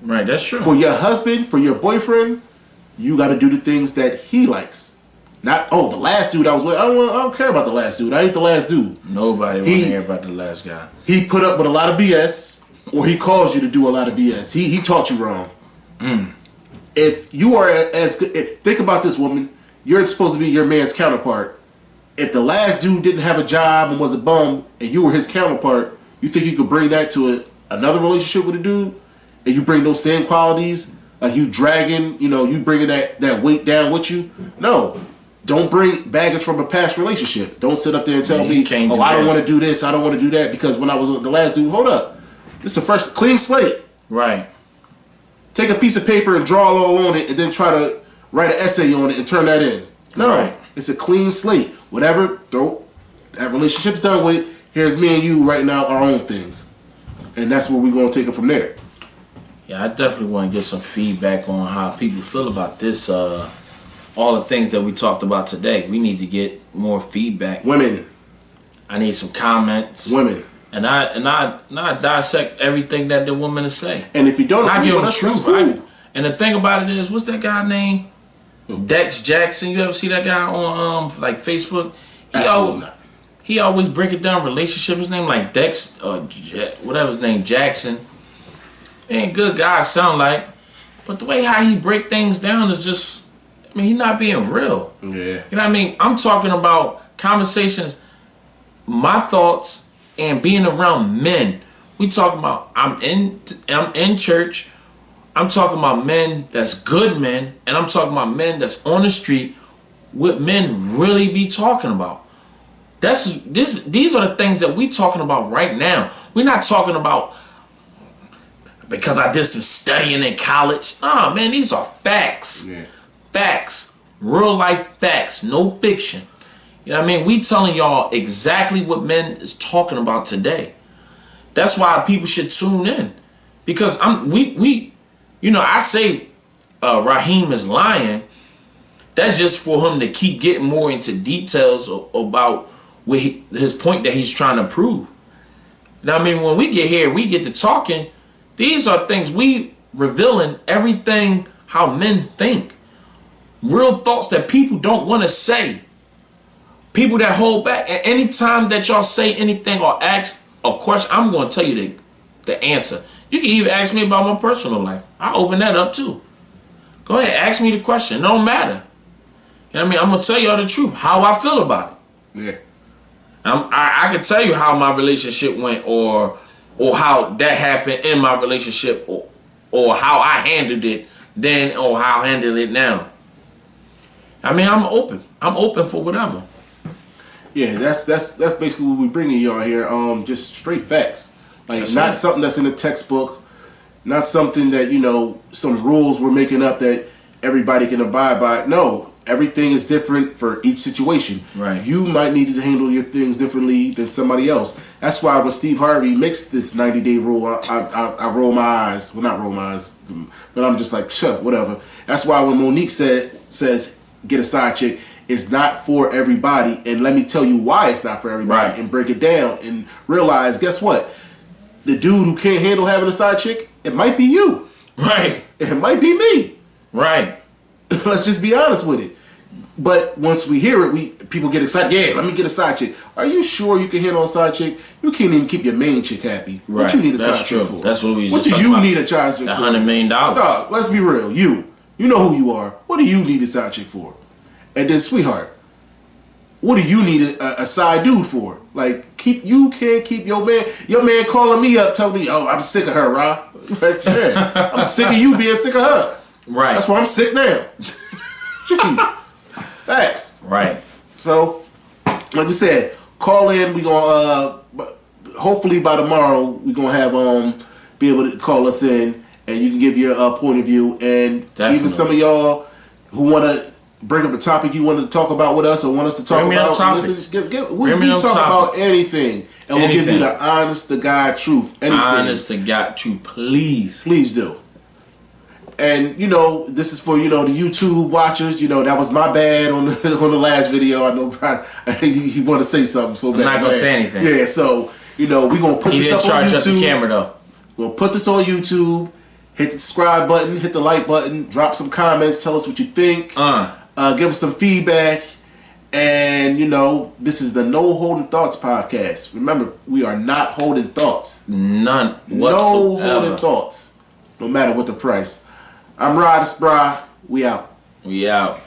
Right, that's true. For your husband, for your boyfriend, you got to do the things that he likes. Not, the last dude I was with, I don't care about the last dude. I ain't the last dude. Nobody want to hear about the last guy. He put up with a lot of BS, or he caused you to do a lot of BS. He taught you wrong. If you are as good, think about this, woman. You're supposed to be your man's counterpart. If the last dude didn't have a job and was a bum, and you were his counterpart, you think you could bring that to another relationship with a dude? And you bring those same qualities, like you dragging, you bringing that weight down with you? No. Don't bring baggage from a past relationship. Don't sit up there and tell me, I don't want to do this, I don't want to do that, because when I was with the last dude, hold up. This is a fresh, clean slate. Right. Take a piece of paper and draw all on it and then try to write an essay on it and turn that in. No. It's a clean slate. Whatever, that relationship's done with, here's me and you writing out our own things. And that's where we're going to take it from there. Yeah, I definitely want to get some feedback on how people feel about this, all the things that we talked about today. We need to get more feedback. Women. I need some comments. Women. And I dissect everything that the women is saying. And if you don't agree with us, that's cool. And the thing about it is, what's that guy name? Dex Jackson. You ever see that guy on like Facebook? He always break it down relationship. His name like Dex whatever his name, Jackson. Ain't good guy sound like, but the way how he break things down is just, he's not being real. Yeah. You know what I mean? I'm talking about conversations, my thoughts, and being around men. We talking about I'm in church. I'm talking about men that's good men, and I'm talking about men that's on the street. What men really be talking about. These are the things that we talking about right now. We're not talking about because I did some studying in college. Nah, man, these are facts. Yeah. Facts. Real life facts. No fiction. You know what I mean? We telling y'all exactly what men is talking about today. That's why people should tune in. Because I say Raheem is lying. That's just for him to keep getting more into details about his point that he's trying to prove. You know what I mean? When we get here, we get to talking. These are things we revealing everything how men think. Real thoughts that people don't want to say. People that hold back. And anytime that y'all say anything or ask a question, I'm going to tell you the answer. You can even ask me about my personal life. I open that up too. Go ahead, ask me the question. It don't matter. You know what I mean? I'm going to tell y'all the truth. How I feel about it. Yeah. I can tell you how my relationship went or how that happened in my relationship or how I handled it then or how I handle it now. I mean, I'm open. I'm open for whatever. Yeah, that's basically what we bringing y'all here. Just straight facts, like that's not something that's in a textbook, not something that some rules we're making up that everybody can abide by. No, everything is different for each situation. Right. You might need to handle your things differently than somebody else. That's why when Steve Harvey makes this 90-day rule, I roll my eyes. Well, not roll my eyes, but I'm just like, sure, whatever. That's why when Monique says get a side chick, it's not for everybody. And let me tell you why it's not for everybody, right. and break it down and realize, guess what? The dude who can't handle having a side chick, it might be you. Right. It might be me. Right. Let's just be honest with it. But once we hear it, people get excited. Yeah, let me get a side chick. Are you sure you can handle a side chick? You can't even keep your main chick happy. Right. What you need a That's side true. chick for? That's what we. What do you need a side chick for? $100 million. Dog, let's be real. You know who you are. What do you need a side chick for? And then, sweetheart, what do you need a side dude for? Like, you can't keep your man calling me up, telling me, oh, I'm sick of her, Ra. Like, yeah, I'm sick of you being sick of her. Right. That's why I'm sick now. Jeez. Facts. Right. So, like we said, call in. We gonna hopefully by tomorrow we gonna have be able to call us in, and you can give your point of view. And Definitely. Even some of y'all who wanna bring up a topic you wanted to talk about with us, or want us to talk about, we talk about anything, and we'll give you the honest to God truth. Anything. Honest to God truth, please do. And this is for the YouTube watchers. That was my bad on the last video. I know he want to say something so bad. I'm not gonna say anything. Yeah, so we gonna put this up on YouTube. He didn't charge us the camera though. We'll put this on YouTube. Hit the subscribe button. Hit the like button. Drop some comments. Tell us what you think. Give us some feedback. And this is the No Holding Thoughts podcast. Remember, we are not holding thoughts. None whatsoever. No holding thoughts, no matter what the price. I'm Rod, it's Bri. We out. We out.